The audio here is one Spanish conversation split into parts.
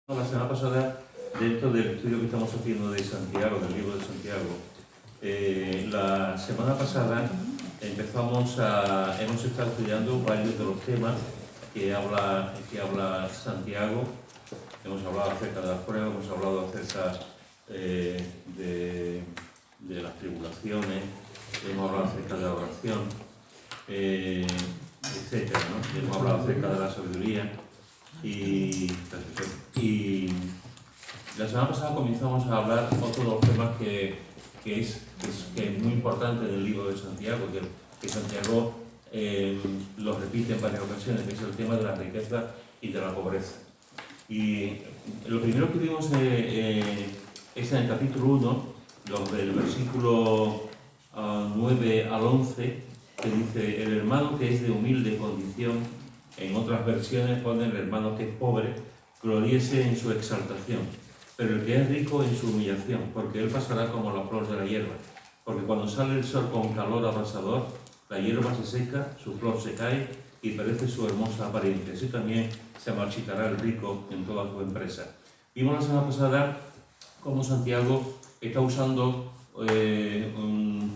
La semana pasada, dentro del estudio que estamos haciendo de Santiago, del libro de Santiago, la semana pasada hemos estado estudiando varios de los temas que habla Santiago. Hemos hablado acerca de las pruebas, hemos hablado acerca de las tribulaciones, hemos hablado acerca de la oración, etcétera, ¿no? Hemos hablado acerca de la sabiduría. Y la semana pasada comenzamos a hablar otro de los temas que es muy importante del libro de Santiago, que Santiago lo repite en varias ocasiones, que es el tema de la riqueza y de la pobreza. Y lo primero que vimos es en el capítulo 1, del versículo 9 al 11, que dice: el hermano que es de humilde condición. En otras versiones ponen el hermano que es pobre, gloríese en su exaltación, pero el que es rico en su humillación, porque él pasará como la flor de la hierba. Porque cuando sale el sol con calor abrasador, la hierba se seca, su flor se cae y perece su hermosa apariencia. Así también se marchitará el rico en toda su empresa. Vimos la semana pasada cómo Santiago está usando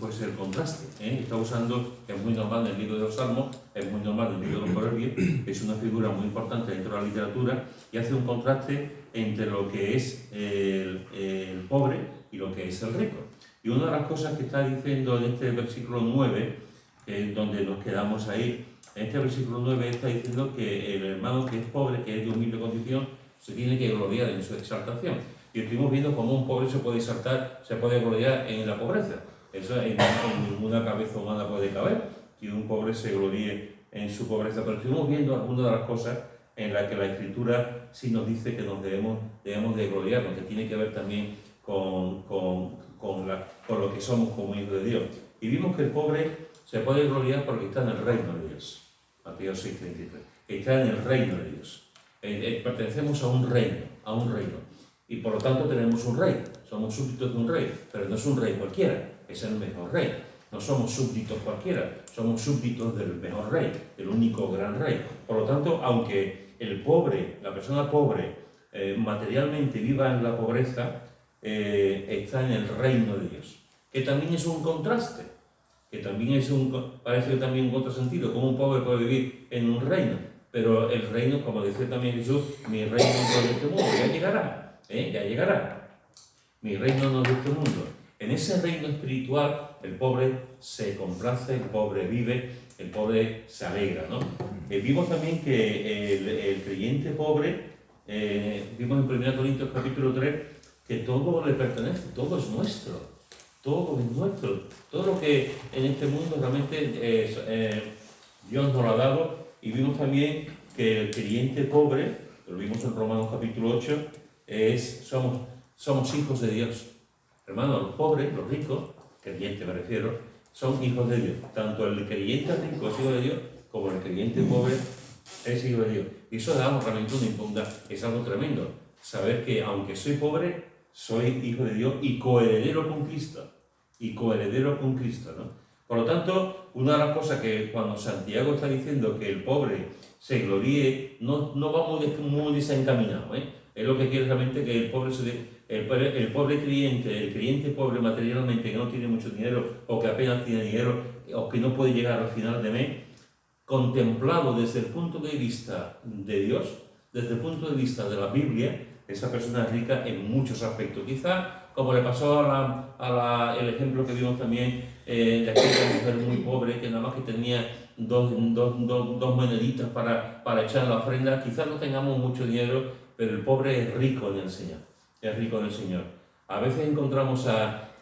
pues el contraste, está usando, que es muy normal en el libro de los Salmos, es muy normal en el libro de los Proverbios, es una figura muy importante dentro de la literatura, y hace un contraste entre lo que es el pobre y lo que es el rico. Y una de las cosas que está diciendo en este versículo 9, que es donde nos quedamos ahí, en este versículo 9 está diciendo que el hermano que es pobre, que es de humilde condición, se tiene que gloriar en su exaltación. Y estuvimos viendo cómo un pobre se puede exaltar, se puede gloriar en la pobreza. Eso en ninguna cabeza humana puede caber, que un pobre se gloríe en su pobreza. Pero estuvimos viendo algunas de las cosas en las que la Escritura sí nos dice que nos debemos de gloriarnos, que tiene que ver también con lo que somos como hijos de Dios. Y vimos que el pobre se puede gloriar porque está en el reino de Dios. Mateo 6:33. Está en el reino de Dios. Pertenecemos a un reino. Y por lo tanto tenemos un rey, somos súbditos de un rey, pero no es un rey cualquiera, es el mejor rey. No somos súbditos cualquiera, somos súbditos del mejor rey, del único gran rey. Por lo tanto, aunque el pobre, la persona pobre, materialmente viva en la pobreza, está en el reino de Dios. Que también es un contraste, que también parece que también en otro sentido, como un pobre puede vivir en un reino, pero el reino, como decía también Jesús, mi reino no es de este mundo, ya llegará. Ya llegará. Mi reino no es de este mundo. En ese reino espiritual, el pobre se complace, el pobre vive, el pobre se alegra, ¿no? Vimos también que el creyente pobre, vimos en 1 Corintios capítulo 3, que todo le pertenece, todo es nuestro. Todo es nuestro. Todo lo que en este mundo realmente Dios nos lo ha dado. Y vimos también que el creyente pobre, lo vimos en Romanos capítulo 8, somos hijos de Dios. Hermanos, los pobres, los ricos, creyentes me refiero, son hijos de Dios. Tanto el creyente rico es hijo de Dios, como el creyente pobre es hijo de Dios. Y eso da realmente una impunda, es algo tremendo. Saber que aunque soy pobre, soy hijo de Dios y coheredero con Cristo. ¿No? Por lo tanto, una de las cosas que cuando Santiago está diciendo que el pobre se gloríe, no va muy desencaminado, Es lo que quiere realmente que el pobre creyente, el creyente pobre materialmente que no tiene mucho dinero o que apenas tiene dinero o que no puede llegar al final de mes, contemplado desde el punto de vista de Dios, desde el punto de vista de la Biblia, esa persona es rica en muchos aspectos. Quizá, como le pasó el ejemplo que vimos también de aquella mujer muy pobre que nada más que tenía dos moneditas para echar la ofrenda, quizás no tengamos mucho dinero, pero el pobre es rico en el Señor. Es rico en el Señor. A veces encontramos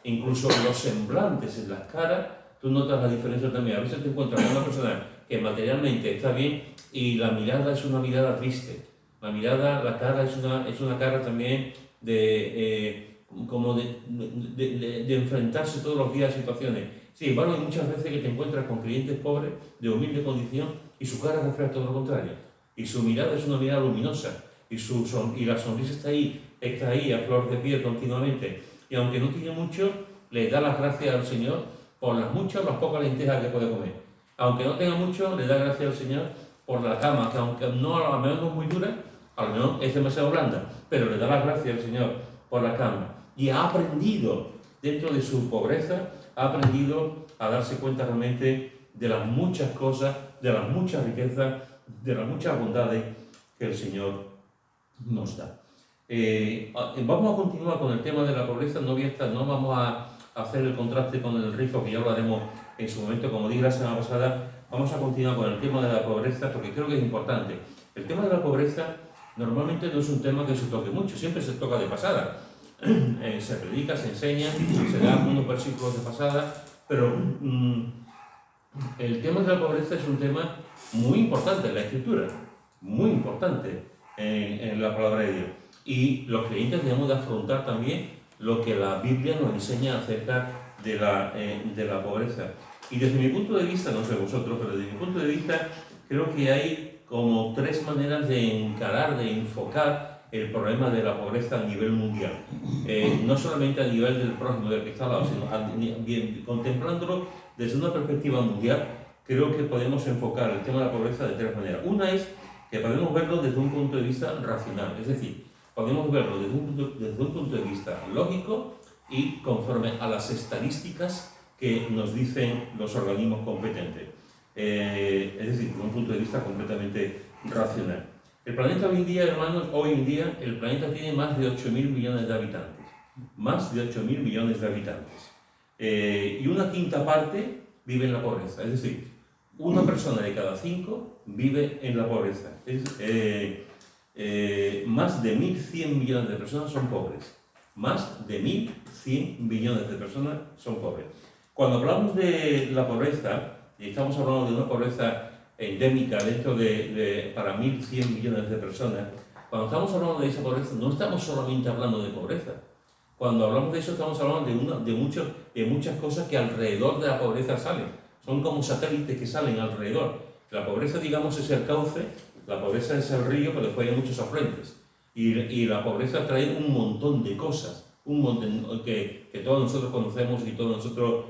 incluso los semblantes en las caras, tú notas la diferencia también. A veces te encuentras con una persona que materialmente está bien y la mirada es una mirada triste. La cara es una cara también de enfrentarse todos los días a situaciones. Sin embargo, hay muchas veces que te encuentras con clientes pobres, de humilde condición, y su cara refleja todo lo contrario. Y su mirada es una mirada luminosa, y la sonrisa está ahí a flor de piel continuamente. Y aunque no tiene mucho, le da las gracias al Señor por las muchas o las pocas lentejas que puede comer. Aunque no tenga mucho, le da gracias al Señor por la cama, que aunque no, a lo mejor no es muy dura, a lo mejor es demasiado blanda, pero le da las gracias al Señor por la cama. Y ha aprendido, dentro de su pobreza, ha aprendido a darse cuenta realmente de las muchas cosas, de las muchas riquezas, de las muchas bondades que el Señor nos da. Vamos a continuar con el tema de la pobreza. No vamos a hacer el contraste con el rico, que ya lo haremos en su momento. Como dije la semana pasada, vamos a continuar con el tema de la pobreza, porque creo que es importante. El tema de la pobreza normalmente no es un tema que se toque mucho, siempre se toca de pasada. Se predica, se enseña, se dan unos versículos de pasada, pero el tema de la pobreza es un tema muy importante en la Escritura, muy importante en la palabra de Dios. Y los creyentes debemos de afrontar también lo que la Biblia nos enseña acerca de la pobreza. Y desde mi punto de vista, no sé vosotros, pero desde mi punto de vista, creo que hay como tres maneras de encarar, de enfocar el problema de la pobreza a nivel mundial. No solamente a nivel del prójimo, del que está al lado, sino contemplándolo desde una perspectiva mundial. Creo que podemos enfocar el tema de la pobreza de tres maneras. Una es que podemos verlo desde un punto de vista racional, es decir, podemos verlo desde un punto de vista lógico y conforme a las estadísticas que nos dicen los organismos competentes. Es decir, desde un punto de vista completamente racional. El planeta hoy en día, hermanos, el planeta tiene más de 8.000 millones de habitantes. Más de 8.000 millones de habitantes. Y una quinta parte vive en la pobreza. Es decir, una persona de cada 5 vive en la pobreza. Más de 1.100 millones de personas son pobres. Más de 1.100 millones de personas son pobres. Cuando hablamos de la pobreza, y estamos hablando de una pobreza endémica dentro para 1.100 millones de personas, cuando estamos hablando de esa pobreza, no estamos solamente hablando de pobreza. Cuando hablamos de eso, estamos hablando de muchas cosas que alrededor de la pobreza salen. Son como satélites que salen alrededor. La pobreza, digamos, es el cauce, la pobreza es el río, pero después hay muchos afluentes. Y la pobreza trae un montón de cosas, un montón que todos nosotros conocemos y todos nosotros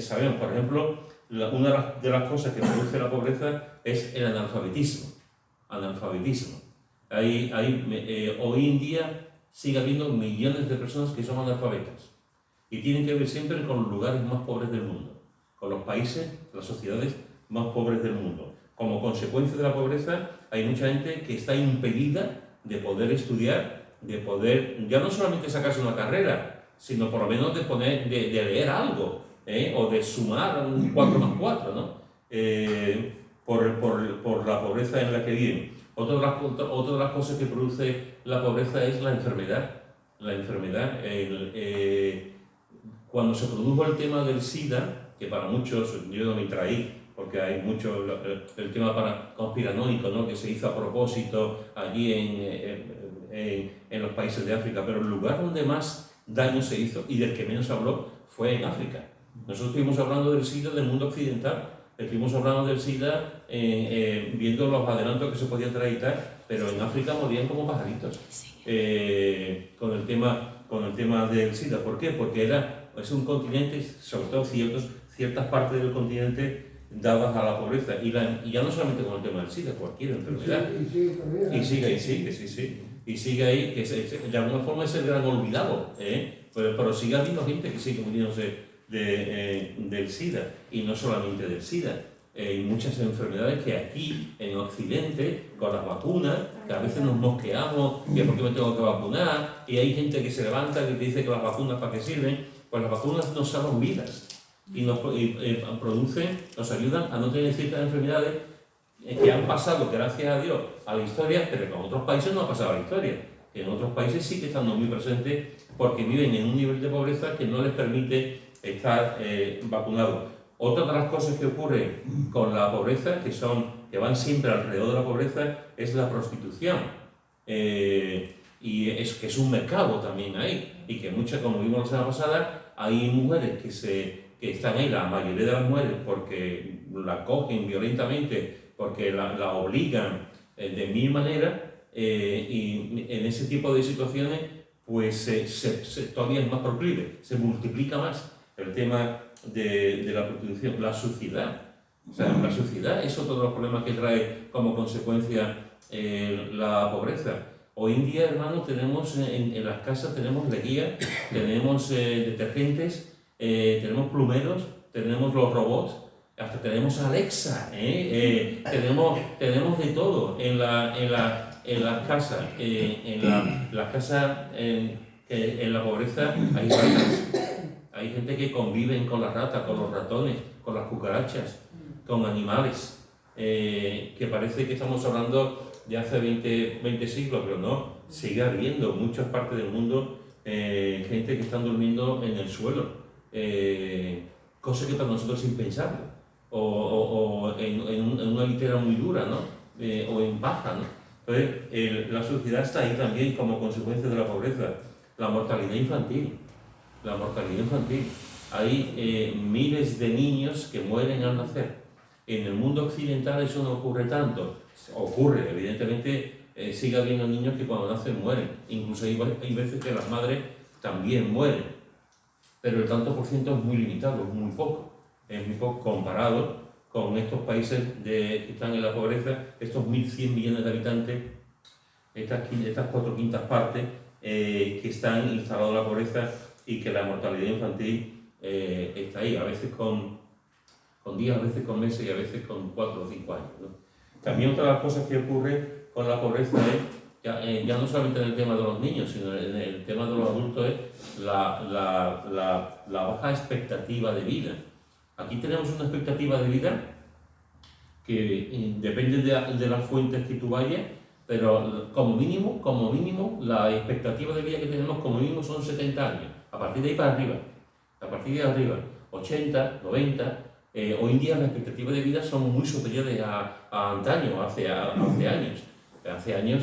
sabemos. Por ejemplo, una de las cosas que produce la pobreza es el analfabetismo. Hoy en día sigue habiendo millones de personas que son analfabetas y tienen que ver siempre con los lugares más pobres del mundo, con los países, las sociedades más pobres del mundo. Como consecuencia de la pobreza, hay mucha gente que está impedida de poder estudiar, de poder ya no solamente sacarse una carrera, sino por lo menos de leer algo, o de sumar un 4 más 4, ¿no? Por la pobreza en la que viven. Otra de las cosas que produce la pobreza es la enfermedad. Cuando se produjo el tema del SIDA, que para muchos, yo no me traí, porque hay mucho el tema conspiranoico, ¿no?, que se hizo a propósito allí en los países de África, pero el lugar donde más daño se hizo y del que menos se habló fue en África. Nosotros estuvimos hablando del SIDA del mundo occidental, estuvimos hablando del SIDA viendo los adelantos que se podían traer y tal, pero en África morían como pajaritos con el tema del SIDA. ¿Por qué? Porque es un continente, sobre todo ciertas partes del continente dadas a la pobreza, y ya no solamente con el tema del SIDA, cualquier enfermedad. Y sigue ahí, que de alguna forma es el gran olvidado, pero sigue habiendo gente que sigue muriéndose del SIDA, y no solamente del SIDA. Hay muchas enfermedades que aquí en Occidente, con las vacunas, que a veces nos mosqueamos, que por qué me tengo que vacunar, y hay gente que se levanta y te dice que las vacunas para qué sirven. Pues las vacunas nos salvan vidas y nos ayudan a no tener ciertas enfermedades que han pasado, gracias a Dios, a la historia, pero que en otros países no ha pasado a la historia. En otros países sí que están muy presentes porque viven en un nivel de pobreza que no les permite estar vacunados. Otra de las cosas que ocurre con la pobreza, que van siempre alrededor de la pobreza, es la prostitución. Y que es un mercado también ahí, y que muchas, como vimos la semana pasada, hay mujeres que están ahí, la mayoría de las mujeres, porque la cogen violentamente, porque la obligan de mil maneras, y en ese tipo de situaciones pues todavía es más proclive, se multiplica más el tema de la prostitución. La suciedad, la suciedad es otro de los problemas que trae como consecuencia la pobreza. Hoy en día, hermano, tenemos en las casas tenemos lejía, tenemos detergentes, tenemos plumeros, tenemos los robots, hasta tenemos Alexa, tenemos de todo en las casas. En las casas, en la pobreza hay ratas, hay gente que conviven con las ratas, con los ratones, con las cucarachas, con animales, que parece que estamos hablando de hace 20 siglos, pero no, sigue habiendo en muchas partes del mundo gente que están durmiendo en el suelo, cosa que para nosotros es impensable, o en una litera muy dura, ¿no? O en paja, ¿no? Entonces, la sociedad está ahí también como consecuencia de la pobreza. La mortalidad infantil, hay miles de niños que mueren al nacer. En el mundo occidental eso no ocurre tanto. Ocurre, evidentemente, sigue habiendo niños que cuando nacen mueren. Incluso hay veces que las madres también mueren. Pero el tanto por ciento es muy limitado, es muy poco. Es muy poco comparado con estos países que están en la pobreza, estos 1.100 millones de habitantes, estas 4/5 partes que están instalados en la pobreza y que la mortalidad infantil está ahí, a veces con días, a veces con meses y a veces con 4 o 5 años, ¿no? También otra de las cosas que ocurre con la pobreza es, ya no solamente en el tema de los niños, sino en el tema de los adultos, es la baja expectativa de vida. Aquí tenemos una expectativa de vida que depende de las fuentes que tú vayas, pero como mínimo, la expectativa de vida que tenemos como mínimo son 70 años. A partir de ahí para arriba, 80, 90. Hoy en día las expectativas de vida son muy superiores a antaño, hace años. Hace años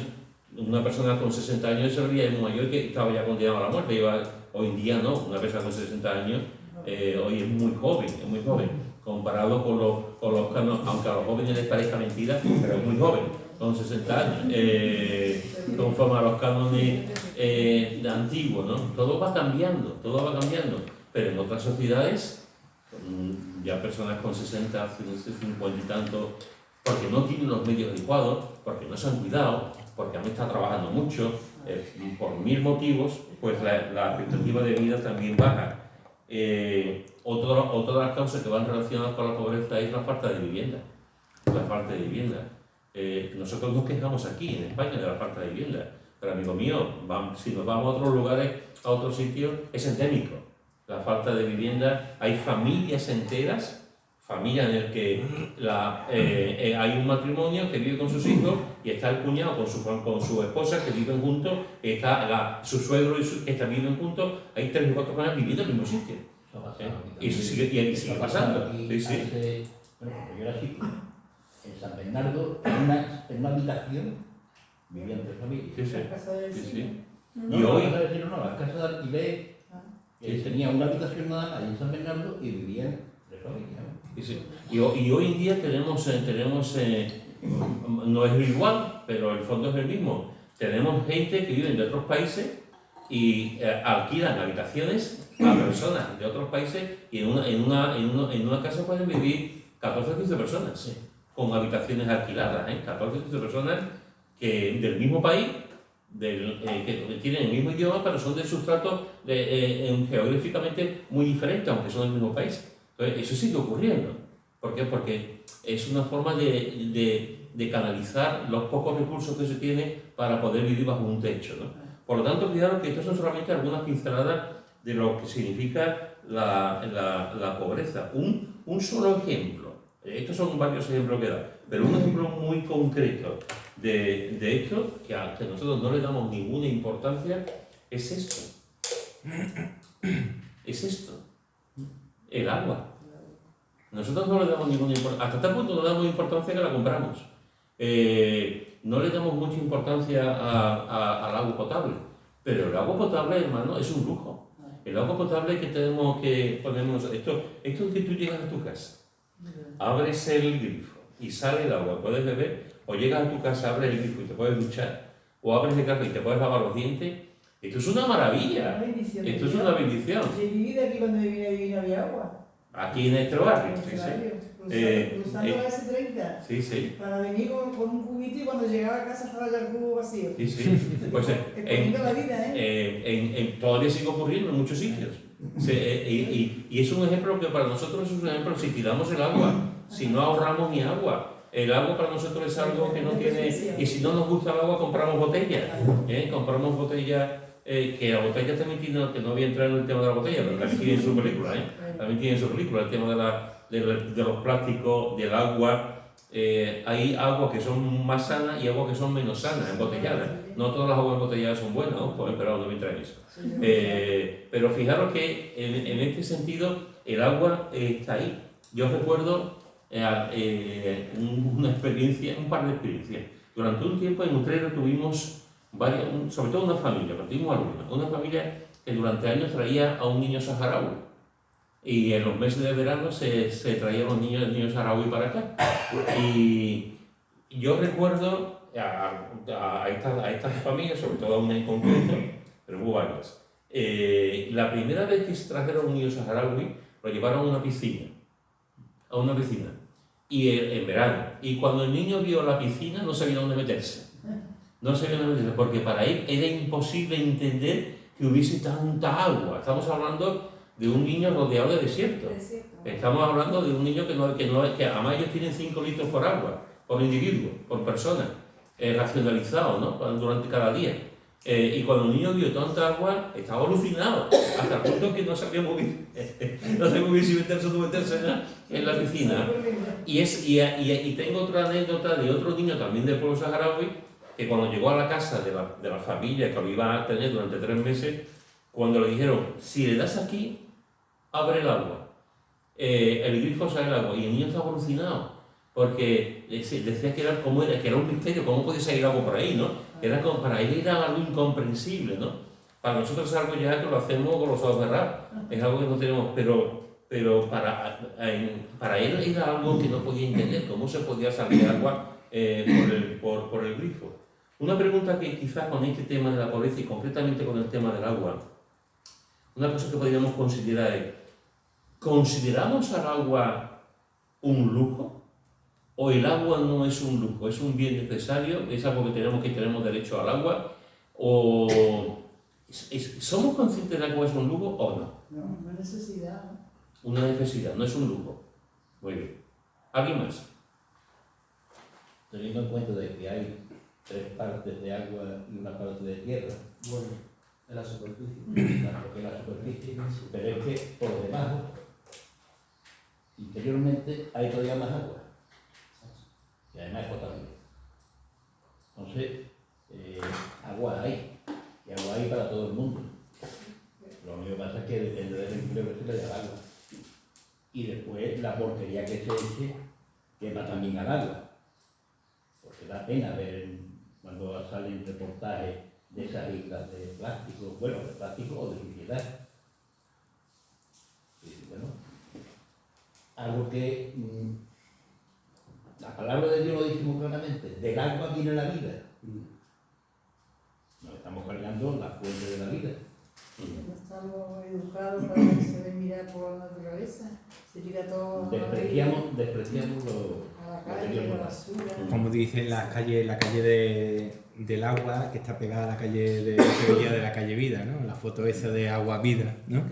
una persona con 60 años se veía muy mayor que estaba ya condenado a la muerte. Hoy en día no, una persona con 60 años hoy es muy joven, comparado con los canos, aunque a los jóvenes les parezca mentira, pero es muy joven, con 60 años, conforme a los cánones antiguos, ¿no? Todo va cambiando, pero en otras sociedades ya personas con 60, 50 y tanto, porque no tienen los medios adecuados, porque no se han cuidado, porque han estado trabajando mucho, por 1000 motivos, pues la expectativa de vida también baja. Otra de las causas que van relacionadas con la pobreza es la falta de vivienda. Nosotros nos quejamos aquí en España de la falta de vivienda, pero amigo mío, si nos vamos a otros lugares, a otros sitios, es endémico. La falta de vivienda, hay familias enteras, familias en las que hay un matrimonio que vive con sus hijos y está el cuñado con su esposa que viven juntos, está su suegro que viven juntos, hay 3 o 4 familias viviendo en el mismo sitio. Y sigue pasando. Bueno, cuando yo era chico, en San Bernardo, en una habitación vivían 3 familias. Sí. No, Y hoy la casa de alquiler tenía una habitación nada más en San Bernardo y vivían 3 familias. Y hoy en día tenemos no es igual, pero el fondo es el mismo. Tenemos gente que vive de otros países y alquilan habitaciones a personas de otros países y en una casa pueden vivir 14 o 15 personas, con habitaciones alquiladas, 14 o 15 personas del mismo país, que tienen el mismo idioma, pero son de sustratos geográficamente muy diferentes, aunque son del mismo país. Entonces, eso sigue ocurriendo. ¿Por qué? Porque es una forma de canalizar los pocos recursos que se tiene para poder vivir bajo un techo, ¿no? Por lo tanto, cuidado que estas son solamente algunas pinceladas de lo que significa la pobreza. Un solo ejemplo. Estos son varios ejemplos que da, pero un ejemplo muy concreto de esto, que nosotros no le damos ninguna importancia, es esto. El agua. Nosotros no le damos ninguna importancia, hasta tal punto no le damos importancia que la compramos. No le damos mucha importancia al agua potable, pero el agua potable, hermano, es un lujo. El agua potable que tenemos que ponernos, esto es que tú llegas a tu casa, abres el grifo y sale el agua, puedes beber, o llegas a tu casa, abres el grifo y te puedes duchar, o abres el grifo y te puedes lavar los dientes. Esto es una maravilla, esto es una bendición. Si viví de aquí cuando vine no había agua. aquí en este barrio. Sí, Cruzando la S30. Sí, sí. Para venir con un cubito y cuando llegaba a casa estaba ya el cubo vacío. Sí, sí. Pues Exponiendo la vida, todavía sigue ocurriendo en muchos sitios. Y es un ejemplo que para nosotros es un ejemplo, si tiramos el agua, si no ahorramos ni agua. El agua para nosotros es algo que no tiene... Y si no nos gusta el agua, compramos botellas. Compramos botellas, que la botella también tiene, que no voy a entrar en el tema de la botella, pero también tiene su película, también tiene su película, el tema de los plásticos, del agua. Hay aguas que son más sanas y aguas que son menos sanas, embotelladas. No todas las aguas embotelladas son buenas, pero no me entra en eso. Pero fijaros que en este sentido el agua está ahí. Yo recuerdo una experiencia, un par de experiencias. Durante un tiempo en Utrera tuvimos varias, sobre todo una familia, pero tuvimos alguna, una familia que durante años traía a un niño saharaui. Y en los meses de verano se traían los niños saharaui para acá. Y yo recuerdo a estas familias, sobre todo a una en concreto, pero hubo varias. La primera vez que se trajeron un niño saharaui, lo llevaron a una piscina. Y en verano. Y cuando el niño vio la piscina, no sabía dónde meterse. No sabía dónde meterse, porque para él era imposible entender que hubiese tanta agua. Estamos hablando de un niño rodeado de desierto. Estamos hablando de un niño que además ellos tienen 5 litros por agua, por individuo, por persona, racionalizado, ¿no? Durante cada día. Y cuando el niño vio tanta agua, estaba alucinado, hasta el punto que no sabía mover, si meterse o no meterse en la piscina. Y tengo otra anécdota de otro niño también del pueblo saharaui, que cuando llegó a la casa de la familia que lo iba a tener durante 3 meses, cuando le dijeron, si le das aquí, abre el agua, el grifo sale el agua, y el niño estaba alucinado, porque decía que era un misterio, cómo podía salir agua por ahí, ¿no? Era como, para él era algo incomprensible, ¿no? Para nosotros es algo ya que lo hacemos con los ojos cerrados, es algo que no tenemos, pero para él era algo que no podía entender, cómo se podía salir agua por el grifo. Una pregunta que quizás con este tema de la pobreza y concretamente con el tema del agua, una cosa que podríamos considerar es, ¿consideramos al agua un lujo? ¿O el agua no es un lujo, es un bien necesario, es algo que tenemos derecho al agua? ¿O somos conscientes de que el agua es un lujo o no? No, una necesidad. Una necesidad, no es un lujo. Muy bien. ¿Alguien más? Teniendo en cuenta de que hay 3 partes de agua y una parte de tierra. Bueno, en la superficie. Claro, que en la superficie, pero es que por debajo, interiormente, hay todavía más agua. Y además es potable. Entonces, agua hay. Y agua hay para todo el mundo. Lo único que pasa es que depende del empleo que se le dé al agua. Y después la porquería que se eche quema también al agua. Porque da pena ver cuando salen reportajes de esas islas de plástico, bueno, de plástico o de suciedad. Y bueno, algo que la palabra de Dios lo dice muy claramente, del agua viene la vida. Nos estamos cargando la fuente de la vida. No estamos educados para que se ve mirar por la naturaleza. Se tira todo Despreciamos a la calle, la basura. Como dicen la calle del agua, que está pegada a la calle de Sevilla de la calle Vida, ¿no? La foto esa de Agua Vida, ¿no?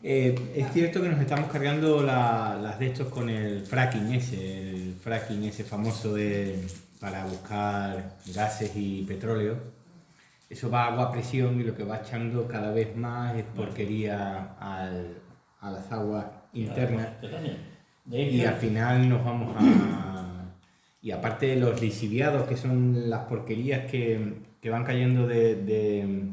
Es cierto que nos estamos cargando las de estos con el fracking ese famoso para buscar gases y petróleo. Eso va a agua a presión y lo que va echando cada vez más es porquería a las aguas internas. Y al final nos vamos y aparte de los lixiviados, que son las porquerías que van cayendo de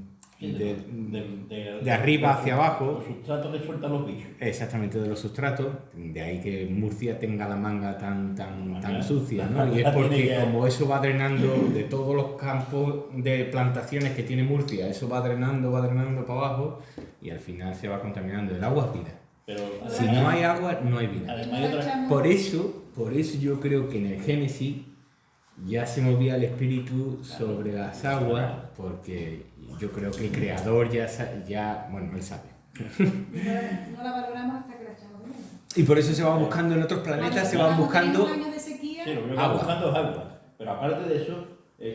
arriba hacia abajo. Los sustratos que sueltan los bichos. Exactamente, de los sustratos. De ahí que Murcia tenga la manga tan sucia, ¿no? Y es porque como eso va drenando de todos los campos de plantaciones que tiene Murcia, eso va drenando para abajo y al final se va contaminando. El agua es vida. Pero Si no hay agua, no hay vida. Además, Por eso yo creo que en el Génesis ya se movía el espíritu sobre las aguas, porque yo creo que el creador bueno, él sabe. No la valoramos hasta que la echamos de menos. Y por eso se van buscando en otros planetas, se van buscando años de sequía. Sí, lo que agua. van buscando es agua. Pero aparte de eso,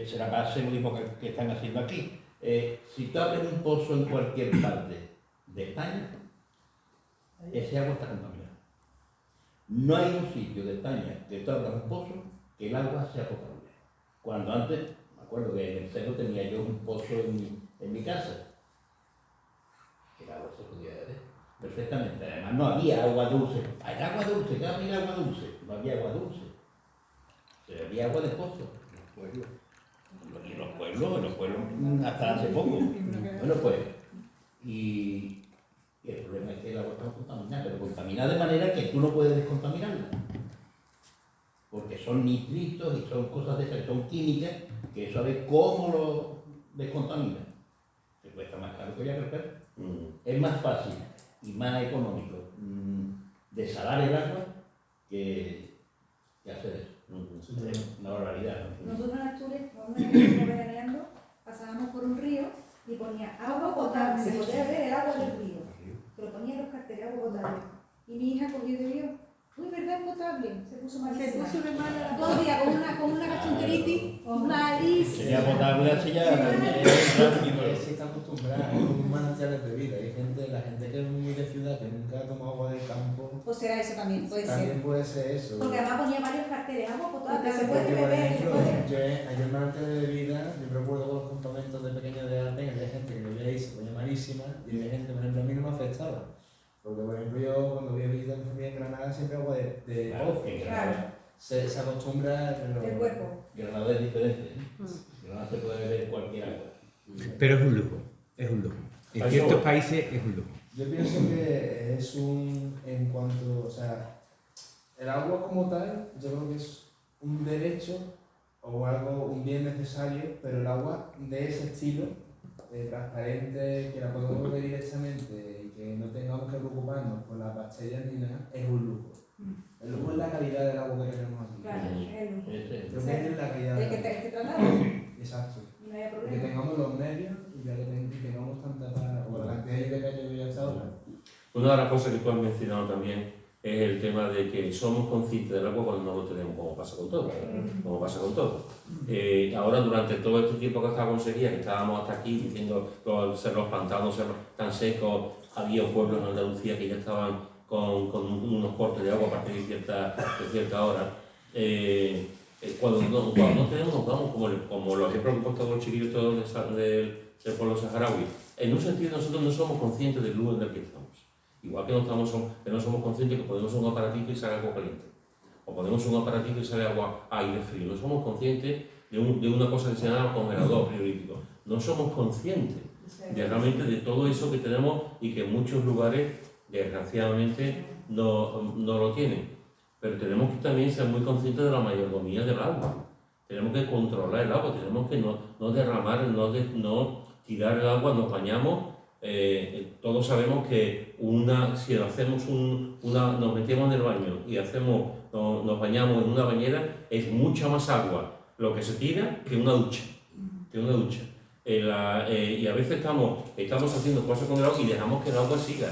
será para hacer lo mismo que están haciendo aquí. Si tú abres un pozo en cualquier parte de España, ese agua está contaminada. No hay un sitio de España que tú abras un pozo que el agua sea potable. Cuando antes, me acuerdo que en el cerro tenía yo un pozo en mi casa. El agua se podía beber perfectamente. Además no había agua dulce. Hay agua dulce, ¿qué había agua dulce? No había agua dulce. Había agua de pozo. Y en los pueblos hasta hace poco. Bueno, pues. Y el problema es que el agua está contaminada, pero contaminada de manera que tú no puedes descontaminarla. Porque son nitritos y son cosas de esas, que son químicas, que sabes cómo lo descontamina. Te cuesta más caro que ya crecer. Es más fácil y más económico desalar el agua que hacer eso. Es una barbaridad, ¿no? Nosotros en Asturias, cuando íbamos veraneando, pasábamos por un río y ponía agua potable. Se podía ver el agua del río. Pero ponía los carteles agua potable. Y mi hija cogió y vio, uy, ¿verdad es potable? Se puso malísima. Se puso re mala. 2 días con una gastroenteritis, malísima. Sería potable así ya. Se está acostumbrada, hay como manantiales de vida. Hay gente, la gente que es muy de ciudad, que nunca ha tomado agua del campo, O será eso también, puede también ser. puede ser eso. Porque además ponía varios carteles, agua potable, se Porque, puede Porque, por beber, se ejemplo, puede. hay un manantial de bebida, yo recuerdo con los campamentos de pequeños de arte, que había gente que bebía ahí, se ponía malísima, y había gente, por ejemplo, a mí no me afectaba. Porque, por ejemplo, yo cuando había vivido en familia en Granada, siempre agua de Claro, pozo. en Claro. Se acostumbra, pero... El cuerpo. Granada es diferente. Granada se puede beber cualquier agua. Pero es un lujo, es un lujo. En Eso- ciertos países es un lujo. Yo pienso que es en cuanto, o sea, el agua como tal, yo creo que es un derecho o algo, un bien necesario, pero el agua de ese estilo, transparente, que la podemos beber directamente y que no tengamos que preocuparnos por las bacterias ni nada, es un lujo. El lujo es la calidad del agua que tenemos aquí. Claro, el Creo que es la calidad el del que agua. te tratado. Exacto. Y no haya Que problema. tengamos los medios y ya que tengamos tanta para, o la cantidad de que haya vivido hasta ahora. Una de las cosas que tú has mencionado también es el tema de que somos conscientes del agua cuando no lo tenemos, como pasa con todo. Como pasa con todo. Ahora, durante todo este tiempo que estaba con sequía, que estábamos hasta aquí diciendo que los pantanos tan secos, había pueblos en Andalucía que ya estaban con unos cortes de agua a partir de cierta hora. Cuando no tenemos, vamos, como los he propuesto a los chiquillos todos del pueblo saharaui, en un sentido nosotros no somos conscientes del lugar en el que estamos. Igual que no somos conscientes que ponemos un aparatito y sale agua caliente. O ponemos un aparatito y sale aire frío. No somos conscientes de una cosa que se llama congelador frigorífico. No somos conscientes de realmente de todo eso que tenemos y que en muchos lugares, desgraciadamente, no lo tienen. Pero tenemos que también ser muy conscientes de la mayordomía del agua. Tenemos que controlar el agua, tenemos que no derramar, no tirar el agua, nos bañamos. Todos sabemos que si nos metemos en el baño y nos bañamos en una bañera, es mucha más agua lo que se tira que una ducha. Y a veces estamos haciendo cosas con el agua y dejamos que el agua siga.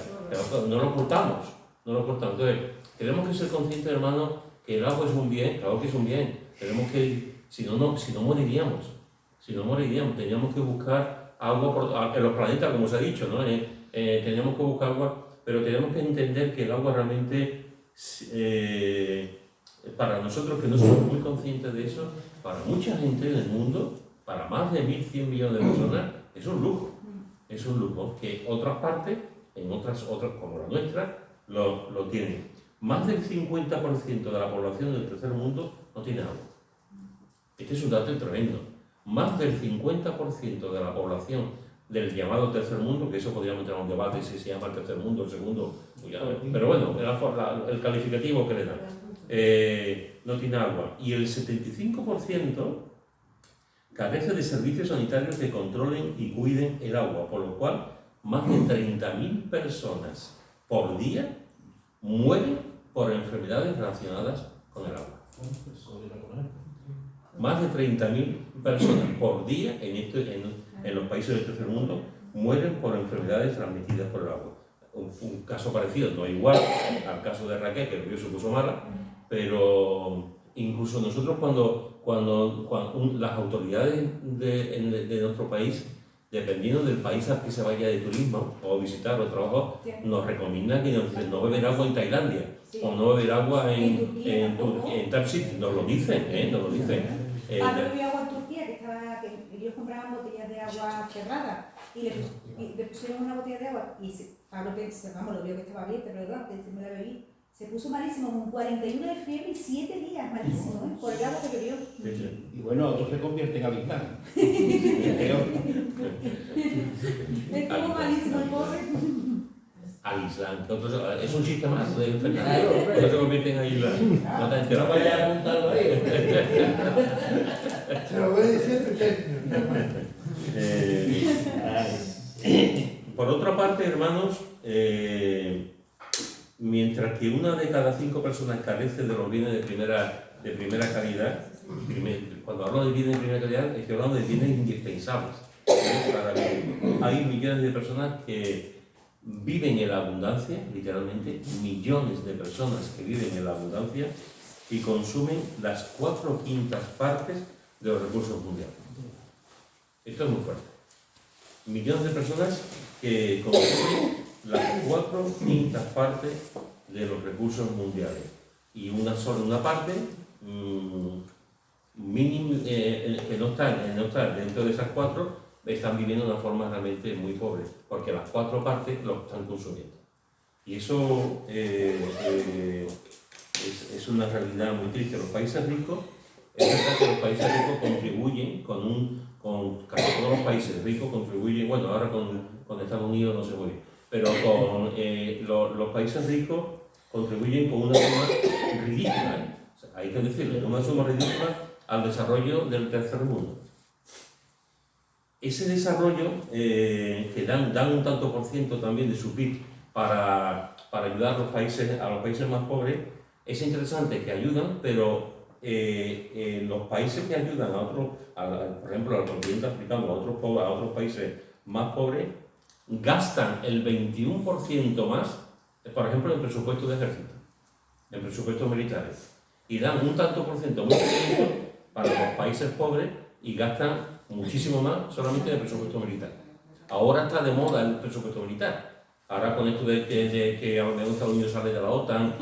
No lo cortamos. Entonces, tenemos que ser conscientes, hermanos, que el agua es un bien, claro que es un bien. Tenemos que, si no moriríamos. Teníamos que buscar agua en los planetas, como se ha dicho, ¿no? Tenemos que buscar agua, pero tenemos que entender que el agua realmente, para nosotros que no somos muy conscientes de eso, para mucha gente en el mundo, para más de 1.100 millones de personas, es un lujo. Es un lujo que otras partes, en otras como la nuestra, lo tienen. Más del 50% de la población del tercer mundo no tiene agua. Este es un dato tremendo. Más del 50% de la población del llamado tercer mundo, que eso podríamos tener un debate si se llama el tercer mundo, el segundo, pero bueno, el calificativo que le dan, no tiene agua. Y el 75% carece de servicios sanitarios que controlen y cuiden el agua, por lo cual más de 30.000 personas por día mueren por enfermedades relacionadas con el agua. Más de 30.000 personas por día en los países del tercer mundo mueren por enfermedades transmitidas por el agua. un caso parecido, no igual al caso de Raquel, que el río se puso mala, pero incluso nosotros cuando las autoridades de nuestro país, dependiendo del país al que se vaya de turismo o visitar o trabajar, nos recomiendan que no beber agua en Tailandia o no beber agua en tal sitio. Nos lo dicen, nos lo dicen. Pablo bebió agua en Turquía, que ellos compraban botellas de agua cerradas y le pusieron una botella de agua y Pablo, vamos, lo vio que estaba abierta, pero claro, me la bebí. Se puso malísimo, con 41 de fiebre y 7 días, malísimo, por el agua que bebió. Y bueno, otros se convierten al Islam. Estuvo malísimo el pobre. Al Islam. Es un chiste más de Fernando. No se convierten en Islam. No te enteras. No vaya a apuntarlo ahí. Se lo voy diciendo que... Por otra parte, hermanos, mientras que 1 de cada 5 personas carece de los bienes de primera calidad, cuando hablo de bienes de primera calidad, estoy hablando de bienes indispensables para vivir. Hay millones de personas que viven en la abundancia, literalmente, millones de personas que viven en la abundancia y consumen las 4/5 partes de los recursos mundiales. Esto es muy fuerte. Millones de personas que consumen las 4/5 partes de los recursos mundiales y una parte mínima que no está dentro de esas 4, están viviendo de una forma realmente muy pobre, porque las 4 partes lo están consumiendo. Y eso es una realidad muy triste. Los países ricos, es verdad que los países ricos contribuyen con casi todos los países ricos contribuyen, bueno, ahora con Estados Unidos no se puede, pero con los países ricos contribuyen con una suma ridícula, o sea, hay que decirlo, una suma ridícula al desarrollo del tercer mundo. Ese desarrollo, que dan un tanto por ciento también de su PIB para ayudar a los países más pobres, es interesante que ayudan, pero los países que ayudan por ejemplo, al continente africano, a otros países más pobres, gastan el 21% más, por ejemplo, en presupuestos de ejército, en presupuestos militares, y dan un tanto por ciento muy pequeño para los países pobres y gastan muchísimo más solamente en el presupuesto militar. Ahora está de moda el presupuesto militar. Ahora con esto de que Estados Unidos sale de la OTAN,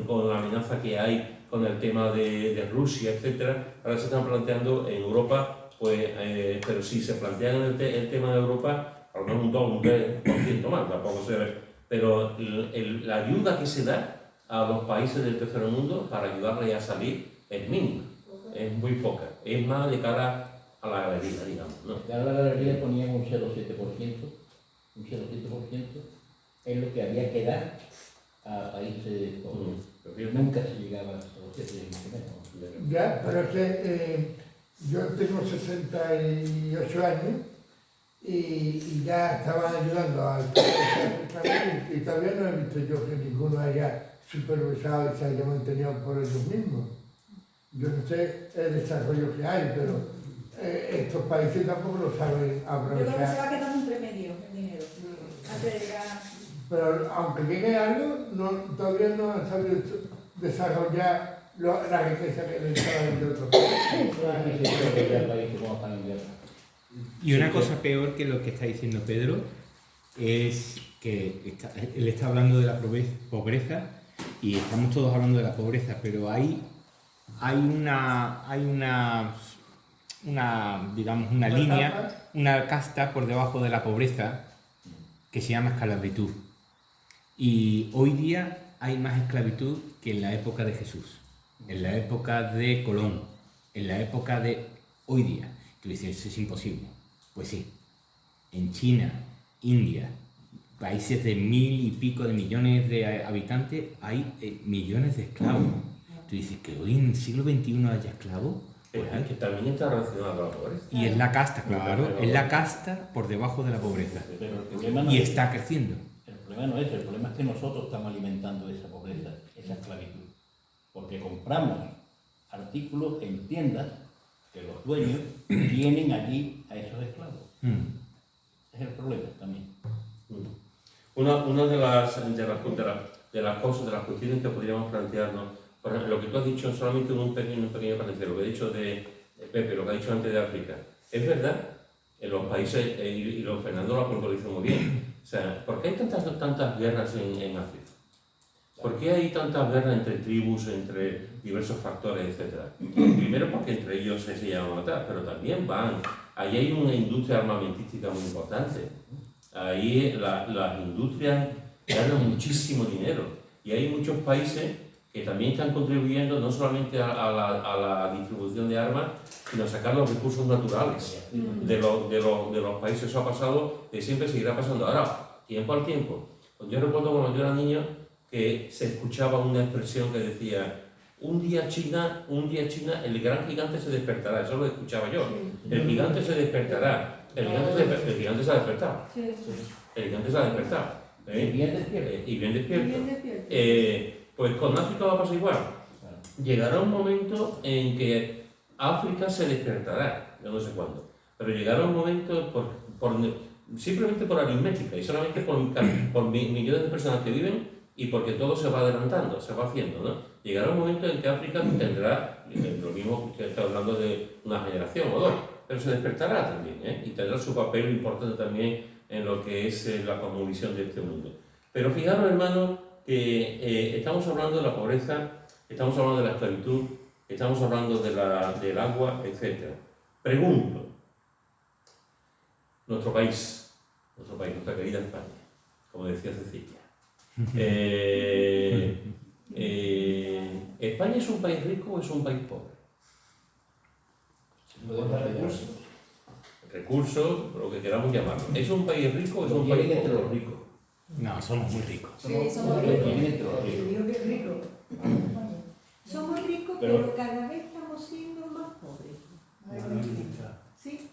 con la amenaza que hay con el tema de Rusia, etc., ahora se están planteando en Europa, pues, pero si se plantean el tema de Europa, a lo mejor un 3% más, tampoco se ve, pero la ayuda que se da a los países del tercer mundo para ayudarles a salir es mínima, es muy poca, es más de cara a la galería, digamos, ¿no? A la galería ponían un 0,7%, es lo que había que dar a países pobres. Nunca se llegaba a los 0,7%. Ya, pero es que yo tengo 68 años y ya estaban ayudando al país y todavía no he visto yo que ninguno haya supervisado y se haya mantenido por ellos mismos. Yo no sé el desarrollo que hay, pero estos países tampoco lo saben aprovechar. Yo creo que se va quedando entre medio el dinero. Antes de llegar... Pero aunque llegue algo, todavía no han sabido desarrollar la riqueza que necesitaban de otros países. Y una cosa peor que lo que está diciendo Pedro es que él está hablando de la pobreza y estamos todos hablando de la pobreza, pero hay digamos, una línea, una casta por debajo de la pobreza que se llama esclavitud. Y hoy día hay más esclavitud que en la época de Jesús, en la época de Colón, en la época de hoy día. Tú dices, eso es imposible. Pues sí, en China, India, países de 1000 y pico de millones de habitantes, hay millones de esclavos. Tú dices que hoy en el siglo XXI haya esclavos. Pues que también está relacionado a la pobreza. Y es la casta, claro, es la casta por debajo de la pobreza. Y está creciendo. El problema no es, el problema es que nosotros estamos alimentando esa pobreza, esa esclavitud. Porque compramos artículos en tiendas que los dueños tienen allí a esos esclavos. Ese es el problema también. Una de las cosas, de las cuestiones que podríamos plantearnos, por ejemplo, lo que tú has dicho solamente en un pequeño paréntesis, lo que he dicho de Pepe, lo que ha dicho antes de África, es verdad, en los países, y lo Fernando lo puntualizó muy bien, o sea, ¿por qué hay tantas guerras en África? ¿Por qué hay tantas guerras entre tribus, entre diversos factores, etcétera? Primero porque entre ellos se llevan a matar, pero también ahí hay una industria armamentística muy importante. Ahí las industrias ganan muchísimo dinero y hay muchos países que también están contribuyendo no solamente a la distribución de armas, sino a sacar los recursos naturales de los países. Eso ha pasado, de siempre seguirá pasando. Ahora, tiempo al tiempo. Pues yo recuerdo cuando yo era niño que se escuchaba una expresión que decía: un día China, el gran gigante se despertará. Eso lo escuchaba yo. El gigante se despertará. El gigante se ha despertado. El gigante se ha despertado. Y bien despierto. Y bien despierto. Pues con África va a pasar igual. Llegará un momento en que África se despertará, yo no sé cuándo, pero llegará un momento simplemente por aritmética y solamente por millones de personas que viven y porque todo se va adelantando, se va haciendo, ¿no? Llegará un momento en que África tendrá, lo mismo que está hablando de una generación o dos, pero se despertará también, ¿eh? Y tendrá su papel importante también en lo que es la cosmovisión de este mundo. Pero fijaros, hermanos, que estamos hablando de la pobreza, estamos hablando de la esclavitud, estamos hablando del agua, etc. Pregunto, nuestro país, nuestra querida España, como decía Cecilia, ¿España es un país rico o es un país pobre? Recursos, lo que queramos llamarlo. ¿Es un país rico o es un país pobre? Entre los ricos. No, somos muy ricos. Sí, somos ricos. Digo que es rico. Somos ricos, pero cada vez estamos siendo más pobres. Sí.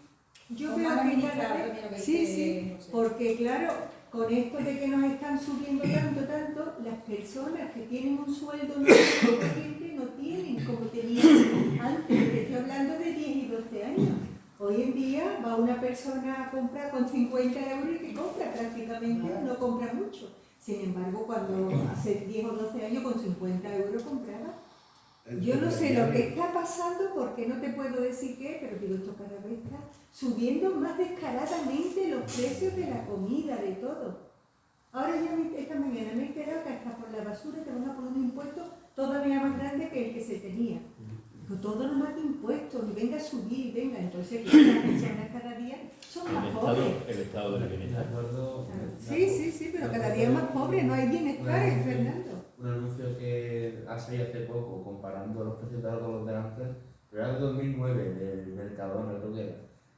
Yo veo que cada vez... Sí, porque claro, con esto de que nos están subiendo tanto, las personas que tienen un sueldo no corriente no tienen como tenían antes, porque estoy hablando de 10 y 12 años. Hoy en día va una persona a comprar con 50 euros y que compra prácticamente, no compra mucho. Sin embargo, cuando hace 10 o 12 años con 50 euros compraba. Yo no sé lo que está pasando porque no te puedo decir qué, pero digo, esto cada vez está subiendo más descaradamente los precios de la comida, de todo. Ahora ya esta mañana me he enterado que hasta por la basura te van a poner un impuesto todavía más grande que el que se tenía. Con todo lo más de impuestos, y venga a subir, venga, entonces que las personas cada día son más pobres. El estado de la bienestar. Sí, pero cada día más pobres, no hay bienestar, Fernando. Un anuncio que ha salido hace poco comparando los precios de algo con los de antes, pero era de 2009, del Mercadona, creo que era,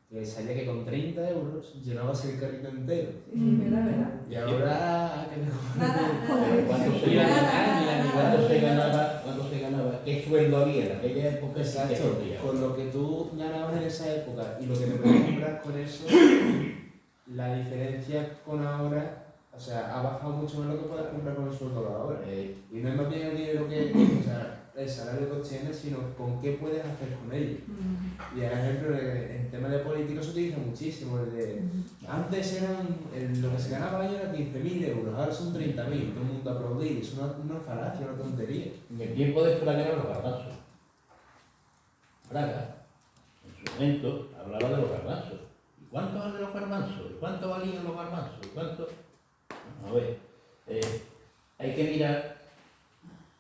que salía que con 30 euros llenabas el carrito entero. Sí, verdad. Y ahora... ¿Cuánto se ganaba? ¿Qué sueldo había en aquella época? Exacto, con lo que tú ganabas en esa época y lo que te puedes comprar con eso, la diferencia con ahora, o sea, ha bajado mucho más lo que puedes comprar con el sueldo de ahora. Y no es más bien el dinero que, o sea, el salario que obtienes, sino con qué puedes hacer con ello. Y por ejemplo, en tema de política se utiliza muchísimo. Antes lo que se ganaba al año era 15.000 euros, ahora son 30.000, todo el mundo aplaudir, es una falacia, una tontería. En el tiempo de Fraga eran los garbanzos. Fraga, en su momento, hablaba de los garbanzos. ¿Y cuánto valen los garbanzos? ¿Y cuánto valían los garbanzos? ¿Y cuánto? A ver, hay que mirar,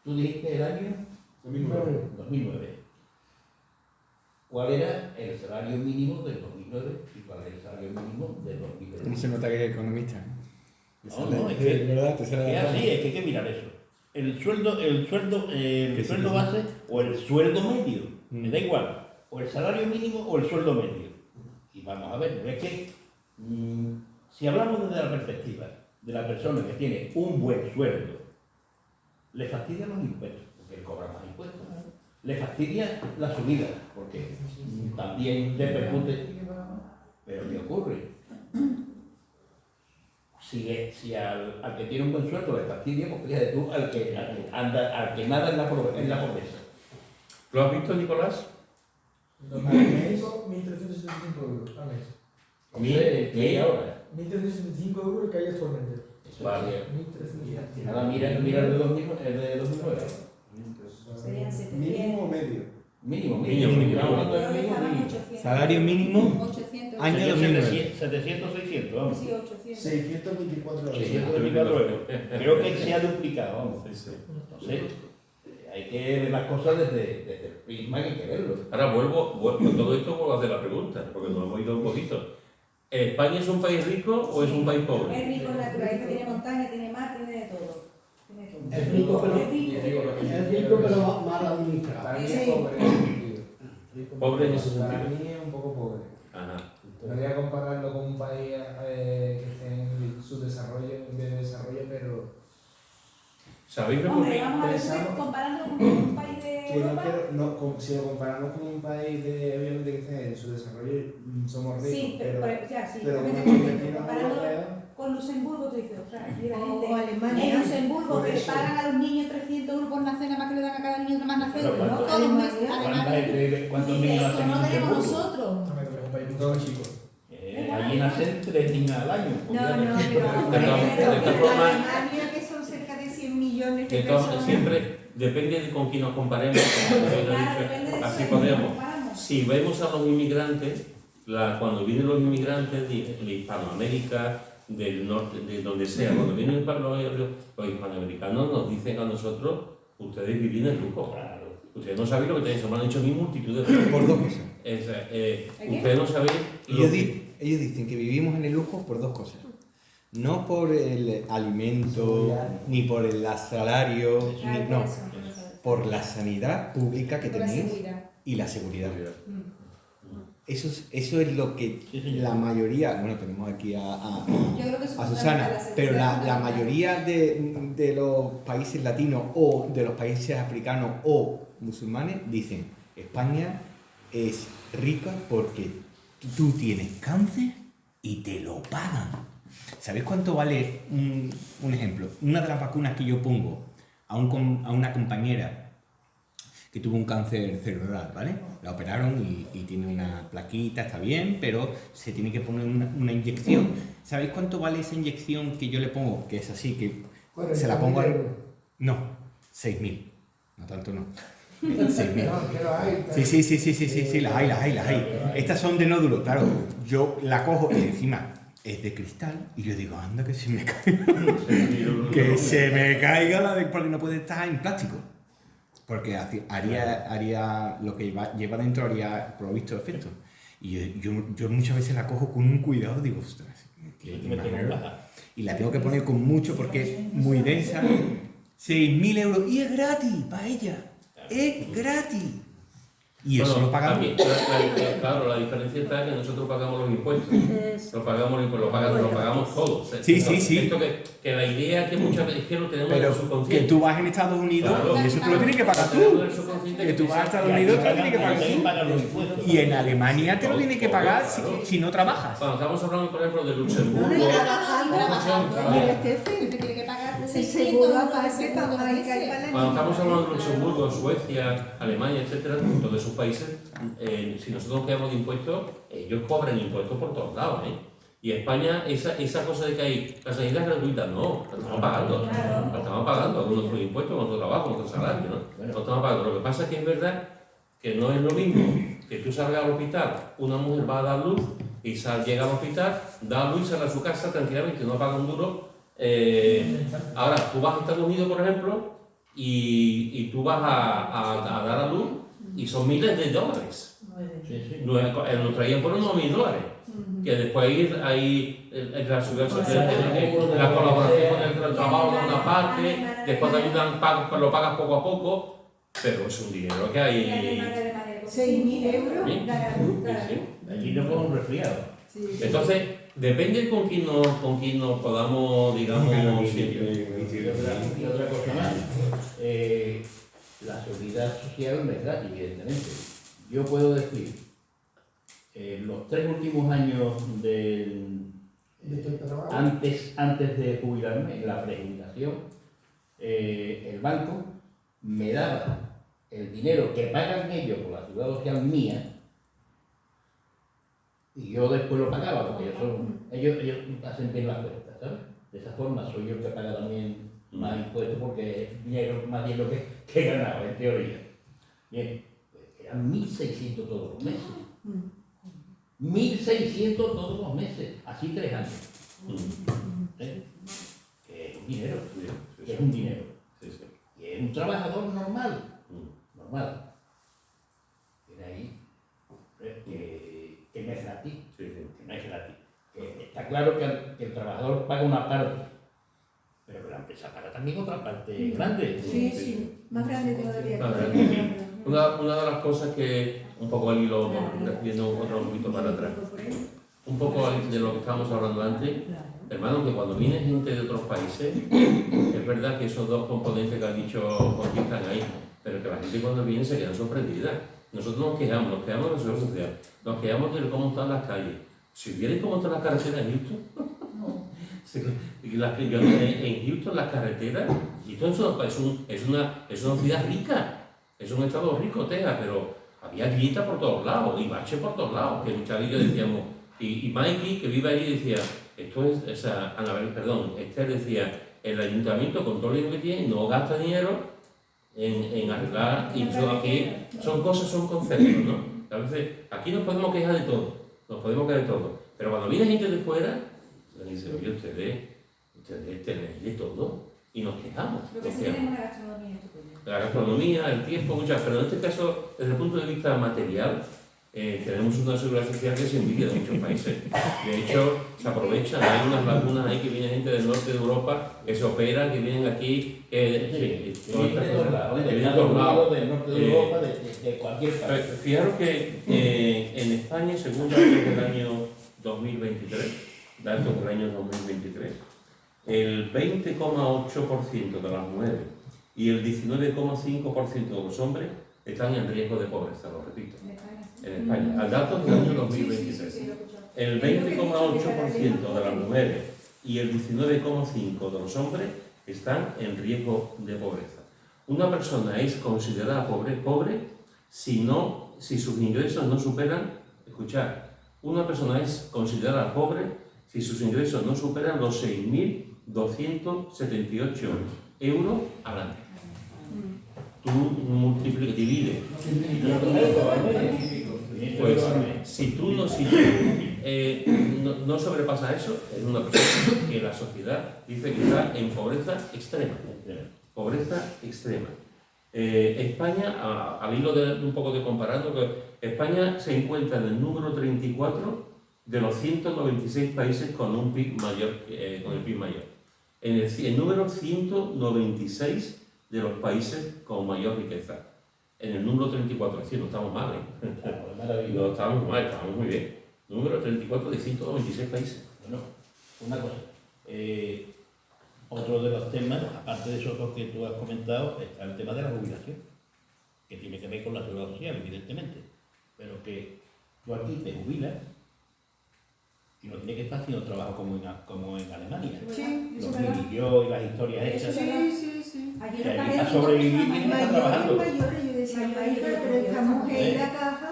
tú dijiste el año 2009. ¿Cuál era el salario mínimo del 2009 y cuál es el salario mínimo del 2020? ¿Cómo se nota que es economista? No, es que de verdad, te sale es así, es que hay que mirar eso. El sueldo base o el sueldo medio, me da igual, o el salario mínimo o el sueldo medio. Y vamos a ver, es que si hablamos desde la perspectiva de la persona que tiene un buen sueldo, le fastidian los impuestos, porque él cobra más impuestos, ¿no? Le fastidia la subida, porque también le percute. Pero ¿qué ocurre? Si al que tiene un buen sueldo le fastidia, pues fíjate tú, al que nada en la pobreza. ¿Lo has visto, Nicolás? México, 1.375 euros al mes. ¿Qué hay ahora? 1.365 euros el que hay actualmente. Eso Vale. sería- 1.365. Ahora mira el de 2009. Serían 700. ¿Mínimo o medio? Mínimo. Mínimo. Estamos hablando del Hoy mínimo. estaban mínimo. 800. Salario mínimo, 800. año Sería 2009. 700, 600, vamos. Sí, 800. 624 euros. 624 euros. Creo que se ha duplicado, vamos. Sí, sí. Entonces, hay que ver las cosas desde el prisma que hay que verlo. Ahora vuelvo, con todo esto vuelvo a hacer la pregunta, porque nos hemos ido un poquito. ¿España es un país rico o es un país pobre? Es rico en naturaleza, tiene montaña, tiene mar, tiene de todo. Tiene todo. Es rico, pero- Es rico. Es rico, pero mal administrado. Para mí es Sí. pobre en ese sentido. Pobre en ese Para sentido. mí es un poco pobre. Ajá. Podría compararlo con un país que esté en su desarrollo, en vía de desarrollo, pero ¿Sabéis lo Hombre, que vamos a ver, pensamos- comparándolo con un país de que no Europa. quiero, no, si lo comparamos con un país obviamente que esté en su desarrollo, somos ricos, Sí, pero ya, sí. pero obviamente, como vecinos comparándolo europeos, con Luxemburgo, tú dices, ostras, aquí la O gente. Alemania. En Luxemburgo, Por que le eso. pagan a los niños 300 euros por nacer, nada más que le dan a cada niño más nacer, Pero no ¿cuántos- todos los meses. ¿Cuánta gente vive- ¿Cuántos Dice, niños esto nacen no en tenemos Luxemburgo? nosotros. Es un país Todo muy chico. Allí nacen 3 niños al año. No, pero de todas formas- Alemania, que son cerca de 100 millones de de todas- personas. siempre depende de con quién nos comparemos, como os he Claro, dicho, depende de así eso, podemos. comparamos. Si vemos a los inmigrantes, cuando vienen los inmigrantes de Hispanoamérica, del norte, de donde sea, cuando vienen para los hispanoamericanos nos dicen a nosotros, ustedes viven en lujo. Claro. Ustedes no saben lo que tenéis, se me han hecho mil multitud de cosas. Por dos cosas. Ustedes no saben lo Ellos dicen que vivimos en el lujo por dos cosas. No por el alimento, ni por el salario, Claro, no. por eso. Por la sanidad pública que Por la tenéis seguridad. y la seguridad. Mm. Eso es lo que Sí, señor. la mayoría, bueno, tenemos aquí Yo creo que es a fundamental Susana, la seguridad, pero la fundamental. mayoría de los países latinos o de los países africanos o musulmanes dicen, España es rica porque tú tienes cáncer y te lo pagan. ¿Sabéis cuánto vale un ejemplo? Una de las vacunas que yo pongo a una compañera que tuvo un cáncer cerebral, ¿vale? La operaron y tiene una plaquita, está bien, pero se tiene que poner una inyección. ¿Sabéis cuánto vale esa inyección que yo le pongo? Que es así, que se la pongo al... No, 6.000. No tanto no. 6.000. No, que lo hay. Sí, las hay. Estas son de nódulo, claro. Yo la cojo y encima es de cristal y yo digo, anda que se me caiga. Que se me caiga porque no puede estar en plástico. Porque haría lo que lleva dentro, haría provisto efecto. Y yo muchas veces la cojo con un cuidado, digo, ostras, y la tengo que poner con mucho porque es muy densa. 6.000 euros y es gratis para ella. Es gratis. Y eso lo pagamos. también, claro, la diferencia está en que nosotros pagamos los impuestos. Eso. Lo pagamos todos. Sí. Esto que la idea que muchas veces que lo tenemos en el Pero que subconsciente. tú vas en Estados Unidos Claro. y eso tú lo tienes que pagar Tenemos en tú. el subconsciente Que tú vas a Estados Unidos te lo tienes que pagar tú. Y en Alemania te lo tienes que pagar si no trabajas. Cuando estamos hablando, por ejemplo, de No, Luxemburgo, y trabajando, mira, Se tiene que pagar el 600 seguro euros aparte de para seguro Jamaica y ese. para la cuando niña. estamos hablando de Luxemburgo, Suecia, Alemania, etcétera, todos esos países, si nosotros quedamos de impuestos, ellos cobran impuestos por todos lados, ¿eh? Y España, esa cosa de que hay la sanidad gratuita, no, la estamos pagando. Claro. La estamos pagando con nuestros impuestos, con nuestro trabajo, con nuestro salario, ¿no? Lo estamos pagando. Lo que pasa es que es verdad que no es lo mismo que tú salgas al hospital, una mujer va a dar luz y llega al hospital, da luz y sale a su casa tranquilamente, no paga un duro. Ahora, tú vas a Estados Unidos, por ejemplo, y tú vas a dar a luz y son miles de dólares. Nos traían por unos $1.000. Que después hay la la colaboración con el trabajo de una parte, después te ayudan, lo pagas poco a poco, pero es un dinero que hay. 6.000 euros Sí. garantía. Sí. Allí no con un resfriado. Sí. Entonces, depende con quién nos podamos, digamos, Y otra cosa más, la seguridad social no es gratis, evidentemente. Yo puedo decir, los 3 últimos años antes de jubilarme, en la prejubilación, el banco me daba el dinero que pagan ellos por la seguridad social mía y yo después lo pagaba, porque yo ellos hacen bien las cuentas, ¿sabes? De esa forma soy yo el que paga también más impuestos porque es dinero, más dinero que he ganado, en teoría. Bien, pues eran 1.600 todos los meses. 1.600 todos los meses, así 3 años. ¿Eh? Que es un dinero, que es un dinero. Sí, sí. Y es un trabajador normal, normal. Tiene ahí que no es gratis, Sí, sí. que no es gratis. Que está claro que el trabajador paga una parte, pero que la empresa paga también otra parte grande. Sí, sí, más grande todavía. Más grande. Una de las cosas que, un poco al hilo, viendo otro poquito para atrás, un poco de lo que estábamos hablando antes, hermano, que cuando viene gente de otros países, es verdad que esos dos componentes que ha dicho Jorge están ahí, pero que la gente cuando viene se queda sorprendida. Nosotros nos quejamos de la seguridad social, nos quejamos de cómo están las calles. Si vierais cómo están las carreteras en Houston, en Houston las carreteras, Houston es una ciudad rica, es un estado rico, Texas, pero había grietas por todos lados y baches por todos lados, que muchas veces decíamos, y Mikey, que vive allí, decía, Esther decía, el ayuntamiento con todo el dinero que tiene no gasta dinero en arreglar, y eso aquí son cosas, son conceptos, ¿no? A veces aquí nos podemos quejar de todo, pero cuando viene gente de fuera, nos dice, oye, ustedes tenéis de todo, y nos quejamos. Lo que sí tenemos es la gastronomía estupenda. La gastronomía, el tiempo, muchas, pero en este caso, desde el punto de vista material, tenemos una seguridad social que se envidia de muchos países. De hecho, se aprovechan, hay unas lagunas ahí que viene gente del norte de Europa, que se operan, que vienen aquí, de todos lados, de todos lados. del norte de Europa, de cualquier país. Fijaros que en España, según datos del año 2023, el 20,8% de las mujeres y el 19,5% de los hombres están en riesgo de pobreza, lo repito. En España, al dato del año 2023. El 20,8% de las mujeres y el 19,5% de los hombres están en riesgo de pobreza. Una persona es considerada pobre si sus ingresos no superan, escuchad, una persona es considerada pobre si sus ingresos no superan los 6.278 euros al año. Tú multiplicas, divides. Pues si tú no sobrepasas eso, es una persona que la sociedad dice que está en pobreza extrema. Pobreza extrema. España, al hilo de un poco de comparando, España se encuentra en el número 34 de los 196 países con un PIB mayor, con el PIB mayor. En el número 196 de los países con mayor riqueza. En el número 34, es decir, no estamos mal, no estamos mal, estamos muy bien. Número 34 de 196 países. Bueno, una cosa. Otro de los temas, aparte de esos dos que tú has comentado, está el tema de la jubilación, que tiene que ver con la seguridad social, evidentemente. Pero que tú aquí te jubilas y no tienes que estar haciendo trabajo como en Alemania. Sí, Los yo y las historias hechas. Sí. Allí Que los aquí para sobrevivir tienes que estar trabajando. mayores, yo decía, pero esta mujer en la caja,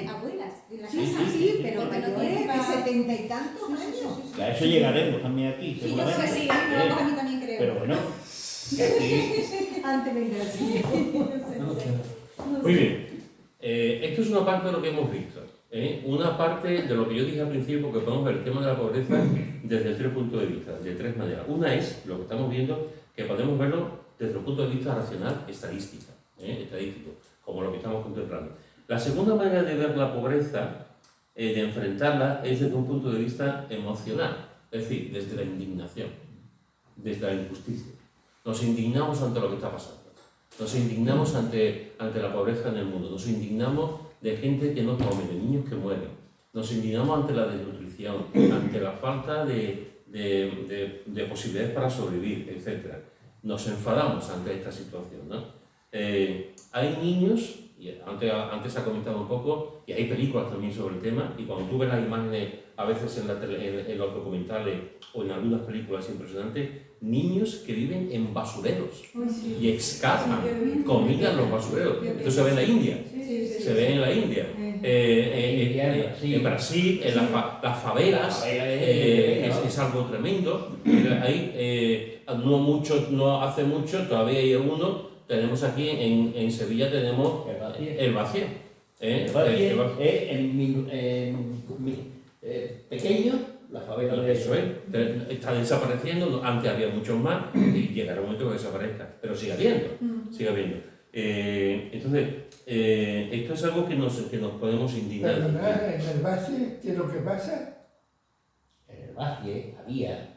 Abuelas. sí, pero mayores de 70 y tantos años. Que a eso llegaremos también aquí, Sí, yo seguramente. creo que sí, nosotros aquí también creo. Pero bueno, que aquí Antes vendrá así. Muy bien. Esto es una parte de lo que hemos visto. Una parte de lo que yo dije al principio, porque podemos ver el tema de la pobreza desde 3 puntos de vista, de 3 maneras. Una es, lo que estamos viendo, que podemos verlo desde el punto de vista racional, estadístico, como lo que estamos contemplando. La segunda manera de ver la pobreza, de enfrentarla, es desde un punto de vista emocional, es decir, desde la indignación, desde la injusticia. Nos indignamos ante lo que está pasando, nos indignamos ante la pobreza en el mundo, nos indignamos de gente que no come, de niños que mueren, nos indignamos ante la desnutrición, ante la falta de posibilidades para sobrevivir, etc. Nos enfadamos ante esta situación, ¿no? Hay niños, y antes se ha comentado un poco, y hay películas también sobre el tema, y cuando tú ves las imágenes, a veces en los documentales o en algunas películas impresionantes, niños que viven en basureros y excavan comida en los basureros. Esto se ve en la India. Se ve en la India. en Brasil, en las favelas, es algo tremendo. Ahí, no hace mucho, todavía hay algunos. Tenemos aquí en Sevilla tenemos el vacío. Es pequeño, la favela de Eso es, está desapareciendo. Antes había muchos más y llegará un momento que desaparezca, pero sigue habiendo, sigue habiendo. Entonces, esto es algo que nos podemos indignar. Perdonad, en el base, ¿qué es lo que pasa? En el valle había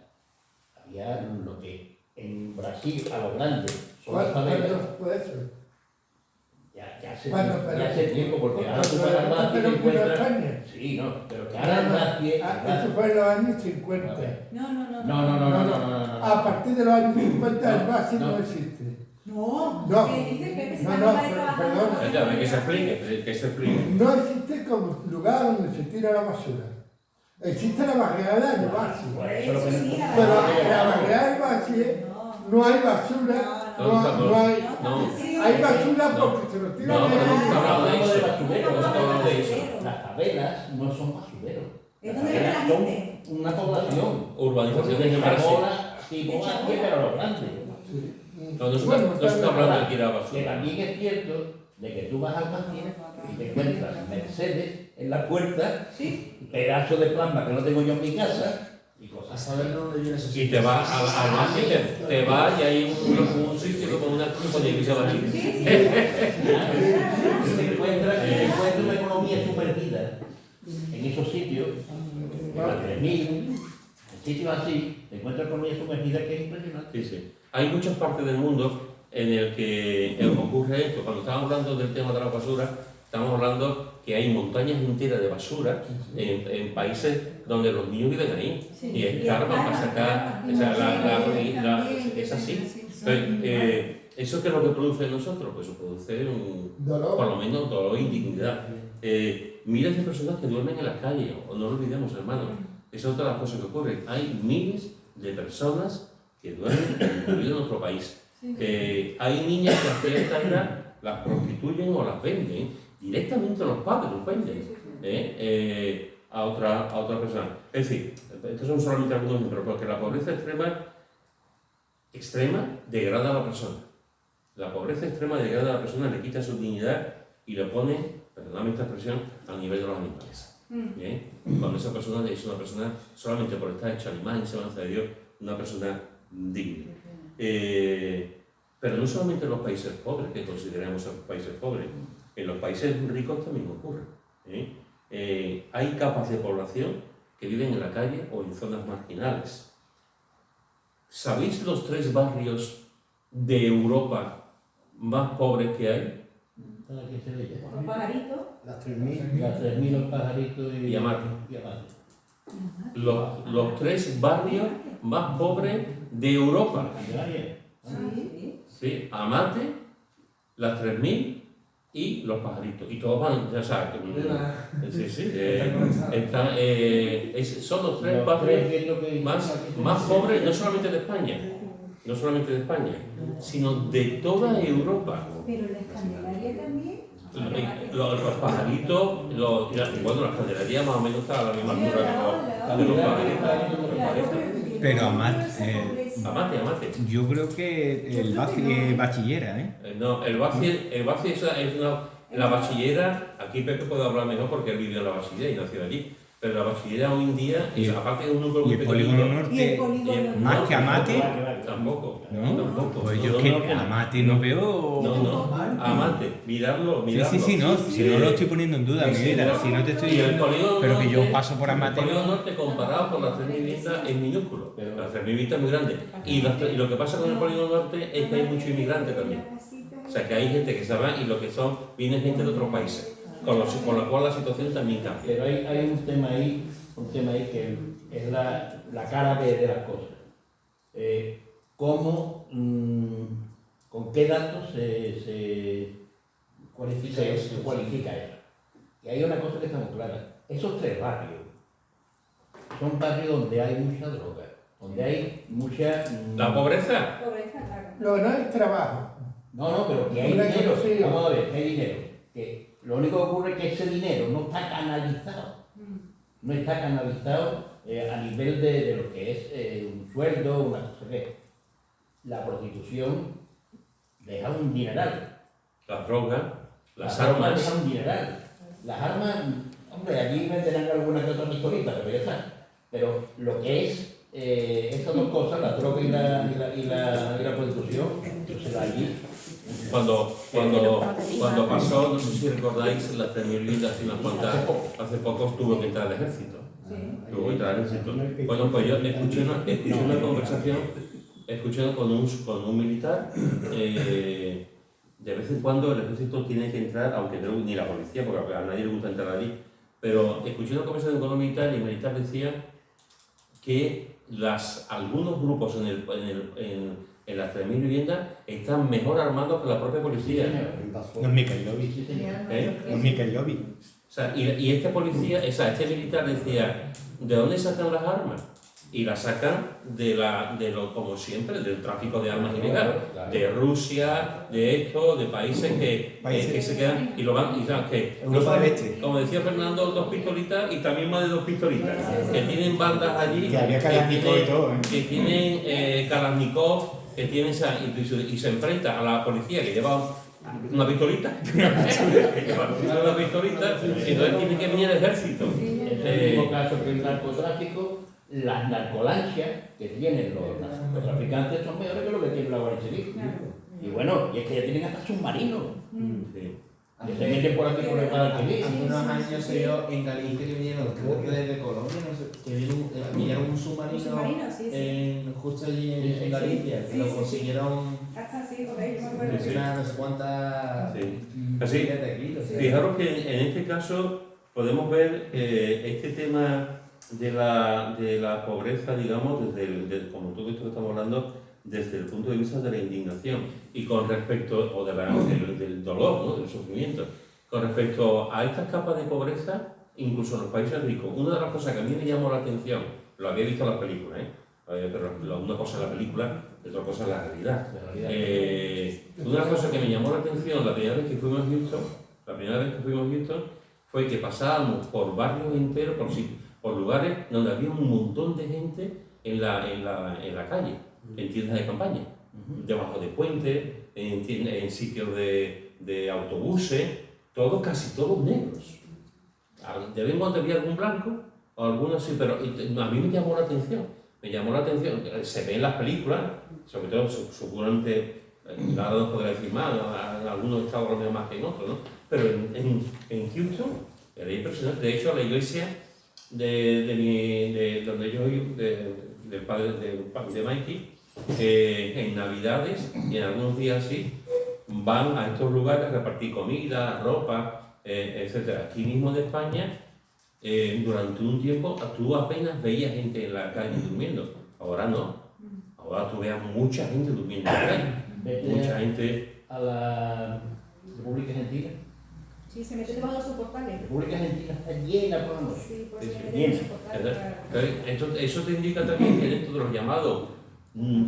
lo que en Brasil a lo grande son las favelas. ¿Cuándo fue eso? Ya hace Bueno, tiempo, porque ahora tú pero vas al valle y pero te encuentras. España. Sí, no, pero que ahora el valle. Eso fue en los años 50. No. A partir de los años 50 el base no existe. No, No. que dice Pepe, si No, está no, mal trabajando. perdona. Ya, que se explique. No existe como lugar donde se tira la basura. Existe la barriada del base. Por eso lo que Sí, no- la Pero verdad. en la barriada del base no hay basura, no hay... Hay basura porque se lo tiran No, pero no de está hablando de eso. basureros, No está hablando de eso. Las favelas no son basureros. ¿Es Las donde vive la favelas son gente? una población. Urbanizaciones en Brasil. Ahora, tipo valle, pero a lo grande. No se está hablando de tirar Que basura. también es cierto de que tú vas al valle y te encuentras Mercedes en la puerta, pedazo de plasma que no tengo yo en mi casa y A cosas. saber dónde viene ese Y te vas al valle, te vas y hay un sitio con una iglesia vacía. Te encuentras una economía sumergida en esos sitios, en la 3000, en sitios así, te encuentras economía sumergida que es impresionante. Sí. Hay muchas partes del mundo en el que ocurre esto. Cuando estamos hablando del tema de la basura, estamos hablando que hay montañas enteras de basura en países donde los niños viven ahí. Y escarban para sacar. O sea, es así. Entonces, ¿eso qué es lo que produce en nosotros? Pues eso produce por lo menos dolor e indignidad. Miles de personas que duermen en la calle, o no lo olvidemos, hermanos. Esa es otra de las cosas que ocurren. Hay miles de personas que duermen en nuestro país. Hay niñas que a cierta edad las prostituyen o las venden, directamente los padres los venden a otra persona. Es decir, estos son solamente algunos ejemplos, porque la pobreza extrema degrada a la persona. La pobreza extrema degrada a la persona, le quita su dignidad y le pone, perdóname esta expresión, al nivel de los animales. Cuando esa persona es una persona, solamente por estar hecha a la imagen y semejanza de Dios, una persona digna. Pero no solamente en los países pobres, que consideramos a los países pobres, en los países ricos también ocurre. Hay capas de población que viven en la calle o en zonas marginales. ¿Sabéis los 3 barrios de Europa más pobres que hay? ¿Qué se le llama? Los pajaritos. Las 3.000. Las 3000, los pajaritos Y Amate. Los 3 barrios más pobres de Europa. Sí, Amate, las 3000 y los pajaritos. Y todos van, ya sabes. Son los 3 barrios más pobres, no solamente de España, sino de toda Europa. Pero la Escandinavia también. Los pajaritos, las candelerías más o menos están a la misma altura que los pajaritos. Pero Amate. Yo creo que el Baci es bachillera, ¿eh? No, el Baci es la bachillera. Aquí Pepe puede hablar mejor porque él vivió en la bachillera y nació allí. Pero la bachillera hoy en día, aparte de un número muy pequeño. ¿Y el polígono norte más que Amate? Tampoco. Pues yo que Amate no veo. No, Amate, mirarlo. Sí, no, si no lo estoy poniendo en duda, mi vida, si no te estoy diciendo, pero que yo paso por Amate. El polígono norte comparado con las 3.000 vistas es minúsculo, las 3.000 vistas es muy grande. Y lo que pasa con el polígono norte es que hay mucho inmigrante también. O sea que hay gente que se va y lo que viene gente de otros países. Con lo cual la situación también cambia. Pero hay un tema ahí que es la cara de las cosas. ¿Con qué datos se cualifica eso? Y hay una cosa que está muy clara. Esos 3 barrios son barrios donde hay mucha droga, donde hay mucha... ¿La pobreza? Pobreza, claro. Lo que no es trabajo. No, pero que hay Una dinero. cosa, sí. Vamos a ver, que hay dinero. Que Lo único que ocurre es que ese dinero no está canalizado. No está canalizado a nivel de lo que es un sueldo, una cosa que la prostitución deja un dineral. Las drogas, las drogas armas. dejan un dineral. Las armas, hombre, allí venderán alguna que otra pistolita, pero ya está. Pero lo que es estas dos cosas, la droga y la prostitución, entonces allí. Cuando pasó, no sé si recordáis, las 3.000 vidas hace poco tuvo que entrar al ejército. Tuvo que entrar al ejército. Bueno, pues yo escuché una conversación, con un militar. De vez en cuando el ejército tiene que entrar, aunque no, ni la policía, porque a nadie le gusta entrar allí. Pero escuché una conversación con un militar y el militar decía que algunos grupos en las 3.000 viviendas están mejor armados que la propia policía. No es Mikel Lobby. No es Mikel Lobby. O sea, y este policía, este militar decía, ¿de dónde sacan las armas? Y las sacan como siempre, del tráfico de armas ilegal. De Rusia, de países que se quedan y lo van, y sabes que Europa del Este. como decía Fernando, 2 pistolitas y también más de 2 pistolitas. Que tienen bandas allí, Que había Kalashnikov y todo, que tienen Kalashnikov, que tienen y se enfrenta a la policía que lleva una pistolita, y entonces tiene que venir el ejército. En el mismo caso que el narcotráfico, las narcolanchas que tienen los narcotraficantes son mejores que lo que tiene la Guardia Civil. Y bueno, y es que ya tienen hasta submarinos. Que se meten por aquí por el Guadalquivir. Hace unos años se vio en Galicia que vinieron, creo que desde Colombia, no sé, que vinieron un submarino justo allí en Galicia, que lo consiguieron no sé cuántas miles de kilos. Fijaros que en este caso podemos ver este tema de la pobreza, digamos, como todo esto que estamos hablando, desde el punto de vista de la indignación y con respecto, o del dolor, ¿no? Del sufrimiento. Con respecto a estas capas de pobreza, incluso en los países ricos, una de las cosas que a mí me llamó la atención, lo había visto en las películas, pero una cosa es la película y otra cosa es la realidad. Una de las cosas que me llamó la atención la primera vez que fuimos a Houston, fue que pasábamos por barrios enteros, por lugares donde había un montón de gente en la calle, en tiendas de campaña, debajo de puentes, en sitios de autobuses, casi todos negros. De vez en cuando había algún blanco, o alguno así, pero a mí me llamó la atención. Se ve en las películas, sobre todo seguramente, ahora no podré decir más, algunos estados europeos más que en otros, ¿no? Pero en Houston era impresionante. De hecho, la iglesia donde yo vivo, del padre de Mikey, en Navidades y en algunos días así, van a estos lugares a repartir comida, ropa, etc. Aquí mismo en España, durante un tiempo, tú apenas veías gente en la calle durmiendo. Ahora no. Ahora tú veas mucha gente durmiendo en la calle. Mucha gente. A la República Argentina. Sí, se mete debajo de los soportales. La República Argentina está llena por la noche. Sí, por eso Llena. Eso te indica también que dentro de los llamados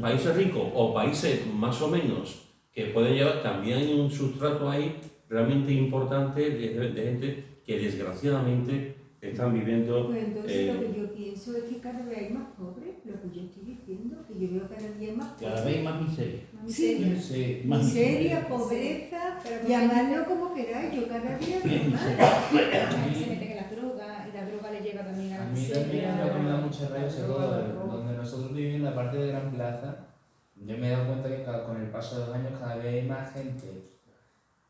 países ricos o países más o menos que pueden llevar, también hay un sustrato ahí realmente importante de gente que desgraciadamente están viviendo. Pues entonces lo que yo pienso es que cada vez hay más pobres, lo que yo estoy diciendo, que yo veo cada día más pobres. Cada vez más miseria. Sí, Sí. Más miseria, pobreza, llamadlo como queráis, yo cada día veo más. Se meten en la droga y la droga le lleva también a la A mí también lo que me da mucha rabia, sobre todo donde nosotros vivimos en la parte de Gran Plaza, yo me he dado cuenta que con el paso de los años cada vez hay más gente.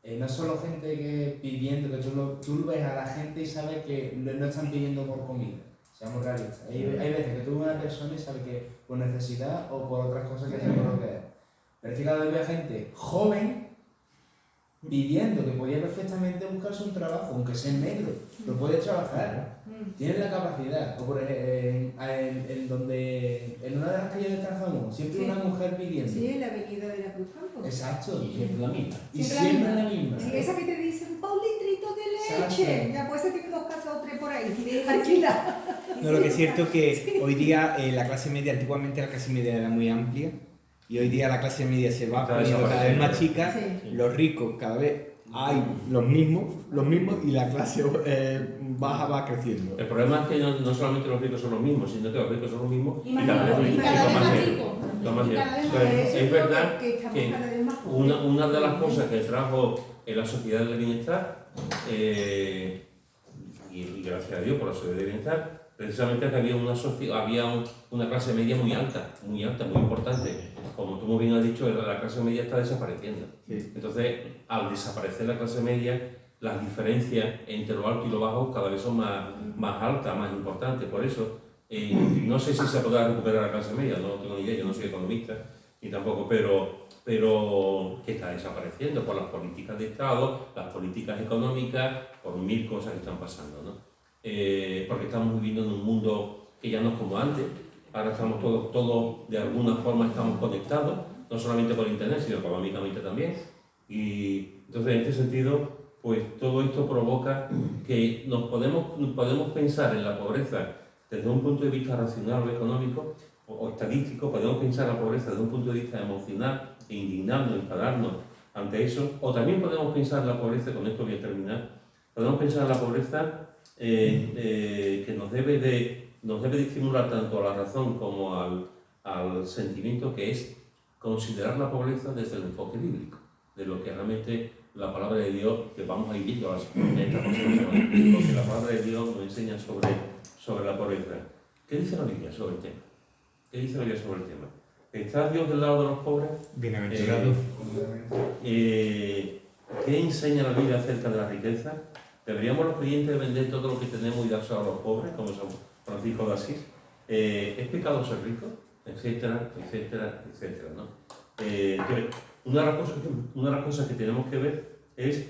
No solo gente que pidiendo, que tú ves a la gente y sabes que no están pidiendo por comida, seamos realistas. Hay veces que tú ves a una persona y sabes que por necesidad o por otras cosas que sabemos lo que es. Pero es que cada vez veo gente joven pidiendo que podía perfectamente buscarse un trabajo, aunque sea negro, pero puede trabajar, tiene la capacidad. O por ejemplo, en una de las calles de Trajano, siempre una mujer pidiendo. Sí, en la avenida de la Cruz Campo. Exacto. Y siempre la misma. Y siempre la misma. Sí, esa que te dicen, pa' un litrito de leche. Exacto. Ya puede ser que 2 casas o 3 por ahí. Alquila. No, lo que es cierto es que hoy día la clase media, antiguamente la clase media era muy amplia y hoy día la clase media se va poniendo cada vez más chica, Sí. los ricos cada vez hay los mismos y la clase baja va creciendo. El problema es que no solamente los ricos son los mismos, sino que los ricos son los mismos Y y más cada vez ricos, y son cada vez más más ricos. ricos. Son más Y ricos. cada vez más Entonces, ricos. es verdad Que estamos que cada vez más pobres. una de las cosas que trajo en la sociedad del bienestar, y gracias a Dios por la sociedad del bienestar, precisamente es que había una clase media muy alta, muy importante. Como tú muy bien has dicho, la clase media está desapareciendo. Sí. Entonces, al desaparecer la clase media, las diferencias entre lo alto y lo bajo cada vez son más altas, más importantes. Por eso, no sé si se podrá recuperar la clase media, no tengo ni idea, yo no soy economista, ni tampoco, pero que está desapareciendo por las políticas de Estado, las políticas económicas, por mil cosas que están pasando, ¿no? Porque estamos viviendo en un mundo que ya no es como antes. Ahora estamos todos de alguna forma estamos conectados, no solamente por internet, sino económicamente también. Y entonces, en este sentido, pues todo esto provoca que nos podemos pensar en la pobreza desde un punto de vista racional o económico o estadístico, podemos pensar en la pobreza desde un punto de vista emocional e indignarnos, enfadarnos ante eso, o también podemos pensar en la pobreza, con esto voy a terminar, podemos pensar en la pobreza que nos debe de estimular tanto a la razón como al sentimiento, que es considerar la pobreza desde el enfoque bíblico, de lo que realmente la palabra de Dios, que vamos a ir viendo en esta próxima semana, porque la palabra de Dios nos enseña sobre la pobreza. ¿Qué dice la Biblia sobre el tema? ¿Qué dice la Biblia sobre el tema? ¿Está Dios del lado de los pobres? Bienaventurado. ¿Qué enseña la Biblia acerca de la riqueza? ¿Deberíamos los creyentes vender todo lo que tenemos y dárselo a los pobres, como San Francisco de Asís? ¿Es pecado ser rico? Etcétera, etcétera, etcétera, ¿no? Entonces, una de las cosas que tenemos que ver es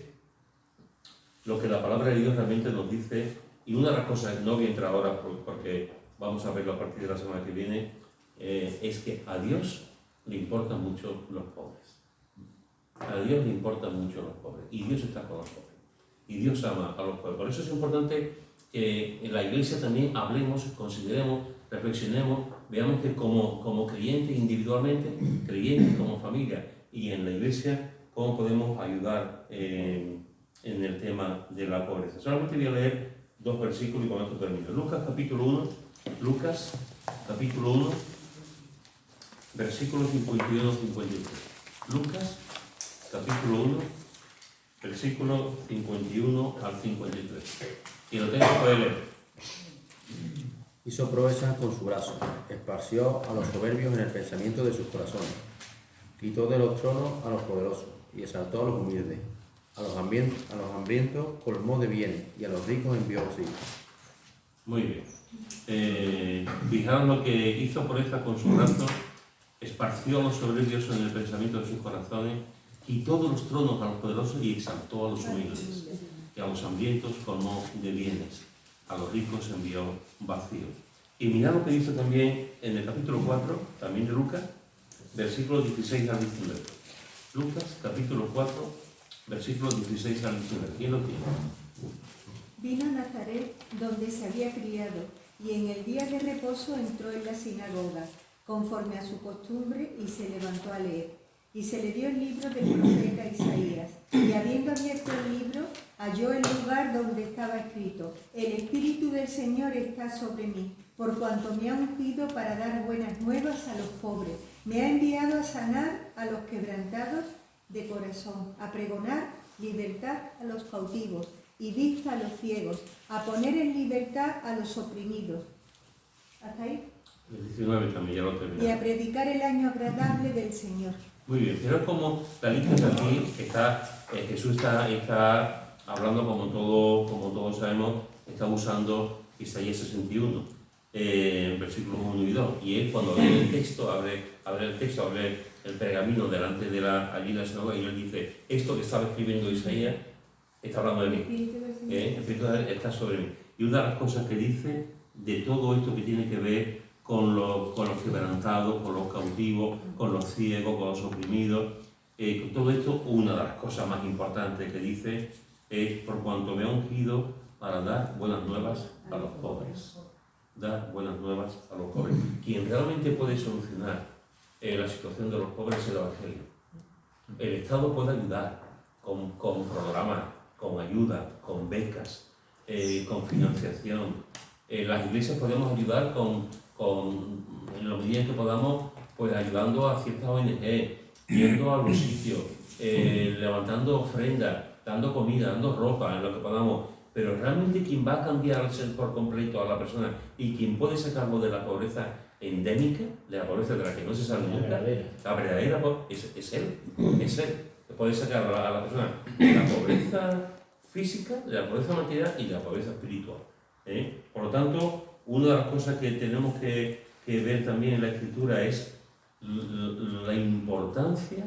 lo que la palabra de Dios realmente nos dice, y una de las cosas, no voy a entrar ahora porque vamos a verlo a partir de la semana que viene, es que a Dios le importan mucho los pobres. A Dios le importan mucho los pobres, y Dios está con los pobres. Y Dios ama a los pobres. Por eso es importante que en la iglesia también hablemos, consideremos, reflexionemos, veamos que como creyentes individualmente, creyentes como familia y en la iglesia, cómo podemos ayudar en el tema de la pobreza. Solamente voy a leer 2 versículos y con esto termino. Lucas capítulo 1, versículos 51 53. Lucas capítulo 1, versículo 51 al 53. Y lo tengo que leer. Hizo proezas con su brazo, esparció a los soberbios en el pensamiento de sus corazones, quitó de los tronos a los poderosos y exaltó a los humildes, a los hambrientos colmó de bienes y a los ricos envió auxilio. Muy bien. Fijaros lo que hizo proeza con su brazo, esparció a los soberbios en el pensamiento de sus corazones, quitó de los tronos a los poderosos y exaltó a los humildes, y a los hambrientos colmó de bienes, a los ricos envió vacíos. Y mirad lo que dice también en el capítulo 4, también de Lucas, versículos 16 al 19. Lucas, capítulo 4, versículos 16 al 19. ¿Quién lo tiene? Vino a Nazaret, donde se había criado, y en el día de reposo entró en la sinagoga, conforme a su costumbre, y se levantó a leer. Y se le dio el libro del profeta Isaías, y habiendo abierto el libro, halló el lugar donde estaba escrito: El Espíritu del Señor está sobre mí, por cuanto me ha ungido para dar buenas nuevas a los pobres. Me ha enviado a sanar a los quebrantados de corazón, a pregonar libertad a los cautivos y vista a los ciegos, a poner en libertad a los oprimidos. ¿Hasta ahí? El 19 también, ya lo terminé. Y a predicar el año agradable del Señor. Muy bien, pero es como la lista que aquí está, Jesús está hablando como todos sabemos, está usando Isaías 61, versículos 1 y 2. Y él cuando lee el texto, abre el pergamino delante de allí en la sinagoga, y él dice: esto que estaba escribiendo Isaías está hablando de mí. El Espíritu está sobre mí. Y una de las cosas que dice de todo esto que tiene que ver con los quebrantados, con los cautivos, con los ciegos, con los oprimidos, con todo esto, una de las cosas más importantes que dice es: por cuanto me ha ungido para dar buenas nuevas a los pobres. Dar buenas nuevas a los pobres. Quien realmente puede solucionar la situación de los pobres es el Evangelio. El Estado puede ayudar con programas, con ayuda, con becas, con financiación. Las iglesias podemos ayudar en la medida en que podamos, pues ayudando a ciertas ONG, yendo a los sitios, levantando ofrendas, dando comida, dando ropa, en lo que podamos. Pero realmente quien va a cambiar el ser por completo a la persona y quien puede sacarlo de la pobreza endémica, de la pobreza de la que no se sale nunca, la verdadera es él, es él. Que puede sacar a la persona de la pobreza física, de la pobreza material y de la pobreza espiritual. Por lo tanto, una de las cosas que tenemos que ver también en la Escritura es la importancia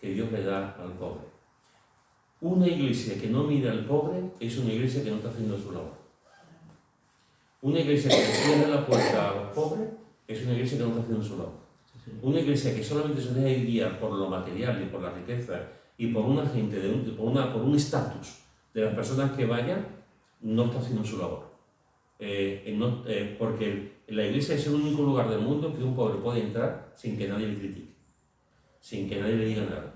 que Dios le da al pobre. Una iglesia que no mira al pobre es una iglesia que no está haciendo su labor. Una iglesia que cierra la puerta a los pobres es una iglesia que no está haciendo su labor. Una iglesia que solamente se deja guiar por lo material y por la riqueza y por una gente, por un estatus de las personas que vayan, no está haciendo su labor. Porque la iglesia es el único lugar del mundo que un pobre puede entrar sin que nadie le critique, sin que nadie le diga nada.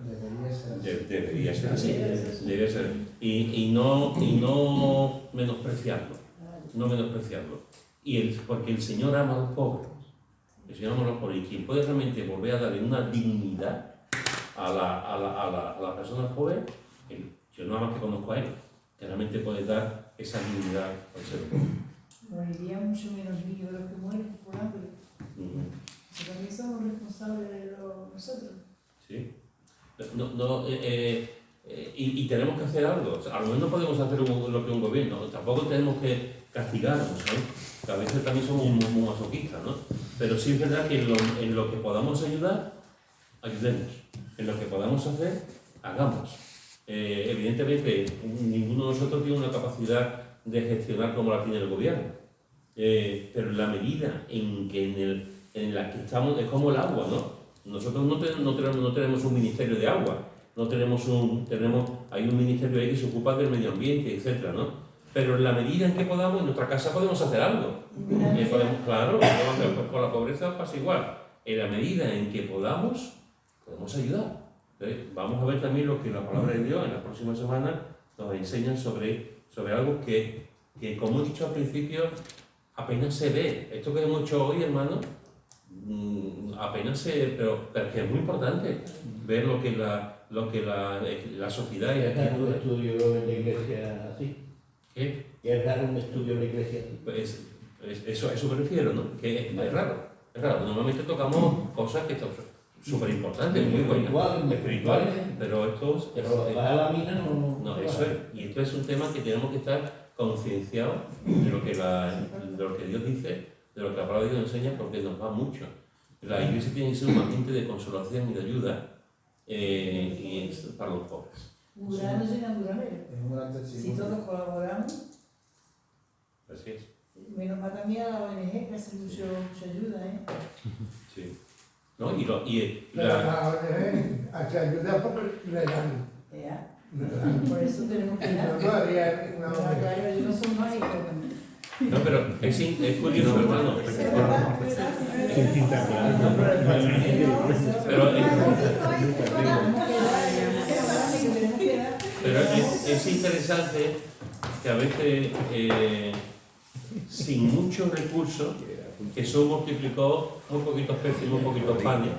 Debería ser así. Debería ser. Y no menospreciarlo. No menospreciarlo. Porque el Señor ama a los pobres. El Señor ama a los pobres. Y quien puede realmente volver a darle una dignidad a las personas pobres, yo nada más que conozco a Él, que realmente puede dar esa dignidad al ser humano. Moriría mucho menos niños de los que mueren por hambre. Pero también somos responsables de nosotros. Sí. Y tenemos que hacer algo. O sea, a lo mejor no podemos hacer lo que un gobierno, tampoco tenemos que castigarnos, ¿no? Que a veces también somos muy masoquistas, ¿no? Pero sí es verdad que en lo que podamos ayudar, ayudemos. En lo que podamos hacer, hagamos. Evidentemente, ninguno de nosotros tiene una capacidad de gestionar como la tiene el gobierno. Pero en la medida en la que estamos, es como el agua, ¿no? Nosotros no tenemos un ministerio de agua, hay un ministerio ahí que se ocupa del medio ambiente, etcétera, ¿no? Pero en la medida en que podamos, en nuestra casa podemos hacer algo. Claro, con la pobreza pasa igual. En la medida en que podamos ayudar. Vamos a ver también lo que la palabra de Dios en la próxima semana nos enseña sobre algo que, como he dicho al principio, apenas se ve. Esto que hemos hecho hoy, hermano, apenas se ve, pero que es muy importante ver lo que la sociedad y la ¿Es raro un escritura. estudio en la iglesia así? ¿Qué? ¿Es raro un estudio en la iglesia así? Pues, a eso me refiero, ¿no? Que es raro. Es raro. Normalmente tocamos cosas que son súper importantes, muy buenas, espirituales, pero estos... Pero vas a la mina No, eso es. Y esto es un tema que tenemos que estar concienciados de lo que Dios dice, de lo que la palabra de Dios enseña, porque nos va mucho. La iglesia tiene que ser un ambiente de consolación y de ayuda y es para los pobres. Un grano llena un granero. Es un gran Si testimonio. todos colaboramos, Así es. menos mal también a la ONG que hace mucha ayuda, ¿eh? Sí. ¿No? Y Pero la ONG hace ayuda porque le dan. Ya. Le dan. Por eso tenemos que dar. No haría una Pero ONG. claro, yo no soy mágico. no, pero es curioso, hermano. Es verdad, Sin tinta clara. Pero es interesante que a veces, sin muchos recursos, Jesús multiplicó muy poquitos peces y muy poquitos panes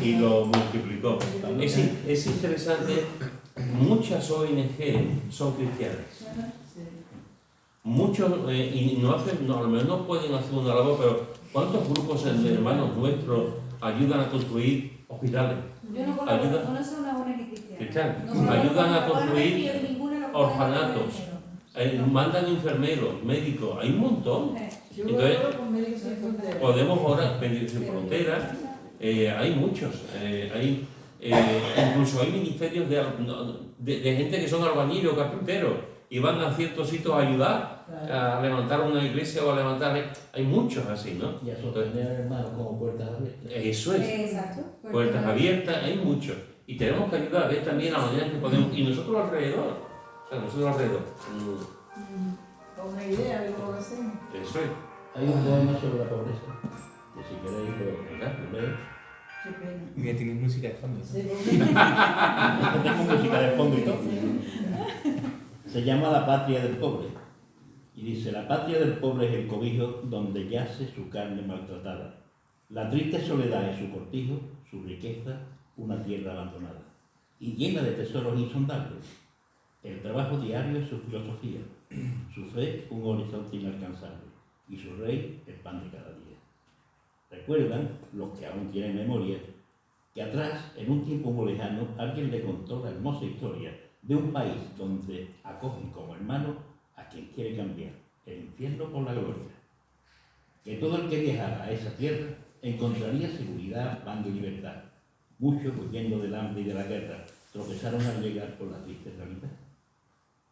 y lo multiplicó. Es interesante, muchas ONG son cristianas. Muchos, y a lo mejor no pueden hacer una labor, pero ¿cuántos grupos de hermanos nuestros ayudan a construir hospitales? Yo no Ayuda. conozco una ONG cristiana. Cristianas. No Ayudan a conozco construir ONG, ninguna lo orfanatos. conozco. Mandan enfermeros, médicos, hay un montón. Yo Entonces, oro con Médicos Sin Fronteras. Podemos orar, Médicos Sin Fronteras, hay muchos. Incluso hay ministerios de gente que son albañiles o carpinteros y van a ciertos sitios a ayudar a levantar una iglesia o a levantar. Hay muchos así, ¿no? Y a sostener hermanos como puertas abiertas. Eso es. Exacto. Puertas abiertas, hay muchos. Y tenemos que ayudar también a la manera que podemos. Y nosotros alrededor. O sea, nosotros alrededor. Con una idea de cómo lo hacemos. Eso es. Hay un poema sobre la pobreza, que si queréis lo Venga. leéis. Qué pena. Mira, tienes música de fondo. Sí, Tengo música de fondo y todo. Se llama La patria del pobre. Y dice, la patria del pobre es el cobijo donde yace su carne maltratada. La triste soledad es su cortijo, su riqueza, una tierra abandonada. Y llena de tesoros insondables. El trabajo diario es su filosofía, su fe un horizonte inalcanzable, y su rey el pan de cada día. Recuerdan, los que aún tienen memoria, que atrás, en un tiempo muy lejano, alguien le contó la hermosa historia de un país donde acogen como hermano a quien quiere cambiar el infierno por la gloria. Que todo el que viajara a esa tierra encontraría seguridad, pan y libertad. Muchos, huyendo del hambre y de la guerra, tropezaron al llegar por la triste realidad.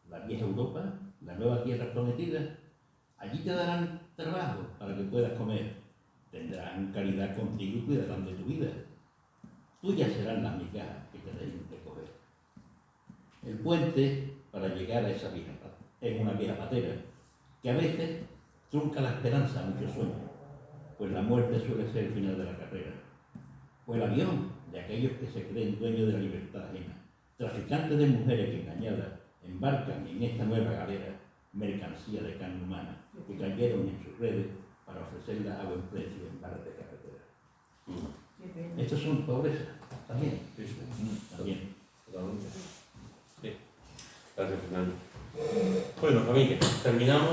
La vieja Europa, la nueva tierra prometida, allí te darán trabajo para que puedas comer. Tendrán caridad contigo y cuidarán de tu vida. Tuyas serán las migajas que te dejen de coger. El puente para llegar a esa vieja es una vieja patera que a veces trunca la esperanza a muchos sueños, pues la muerte suele ser el final de la carrera. O el avión de aquellos que se creen dueños de la libertad ajena, traficantes de mujeres que engañadas embarcan en esta nueva galera mercancía de carne humana que cayeron en sus redes para ofrecerla a buen precio en bares de carretera. Qué pena. Estos son pobreza, también. Sí, sí. También. Totalmente. Sí. Gracias, Fernando. Bueno, familia, terminamos.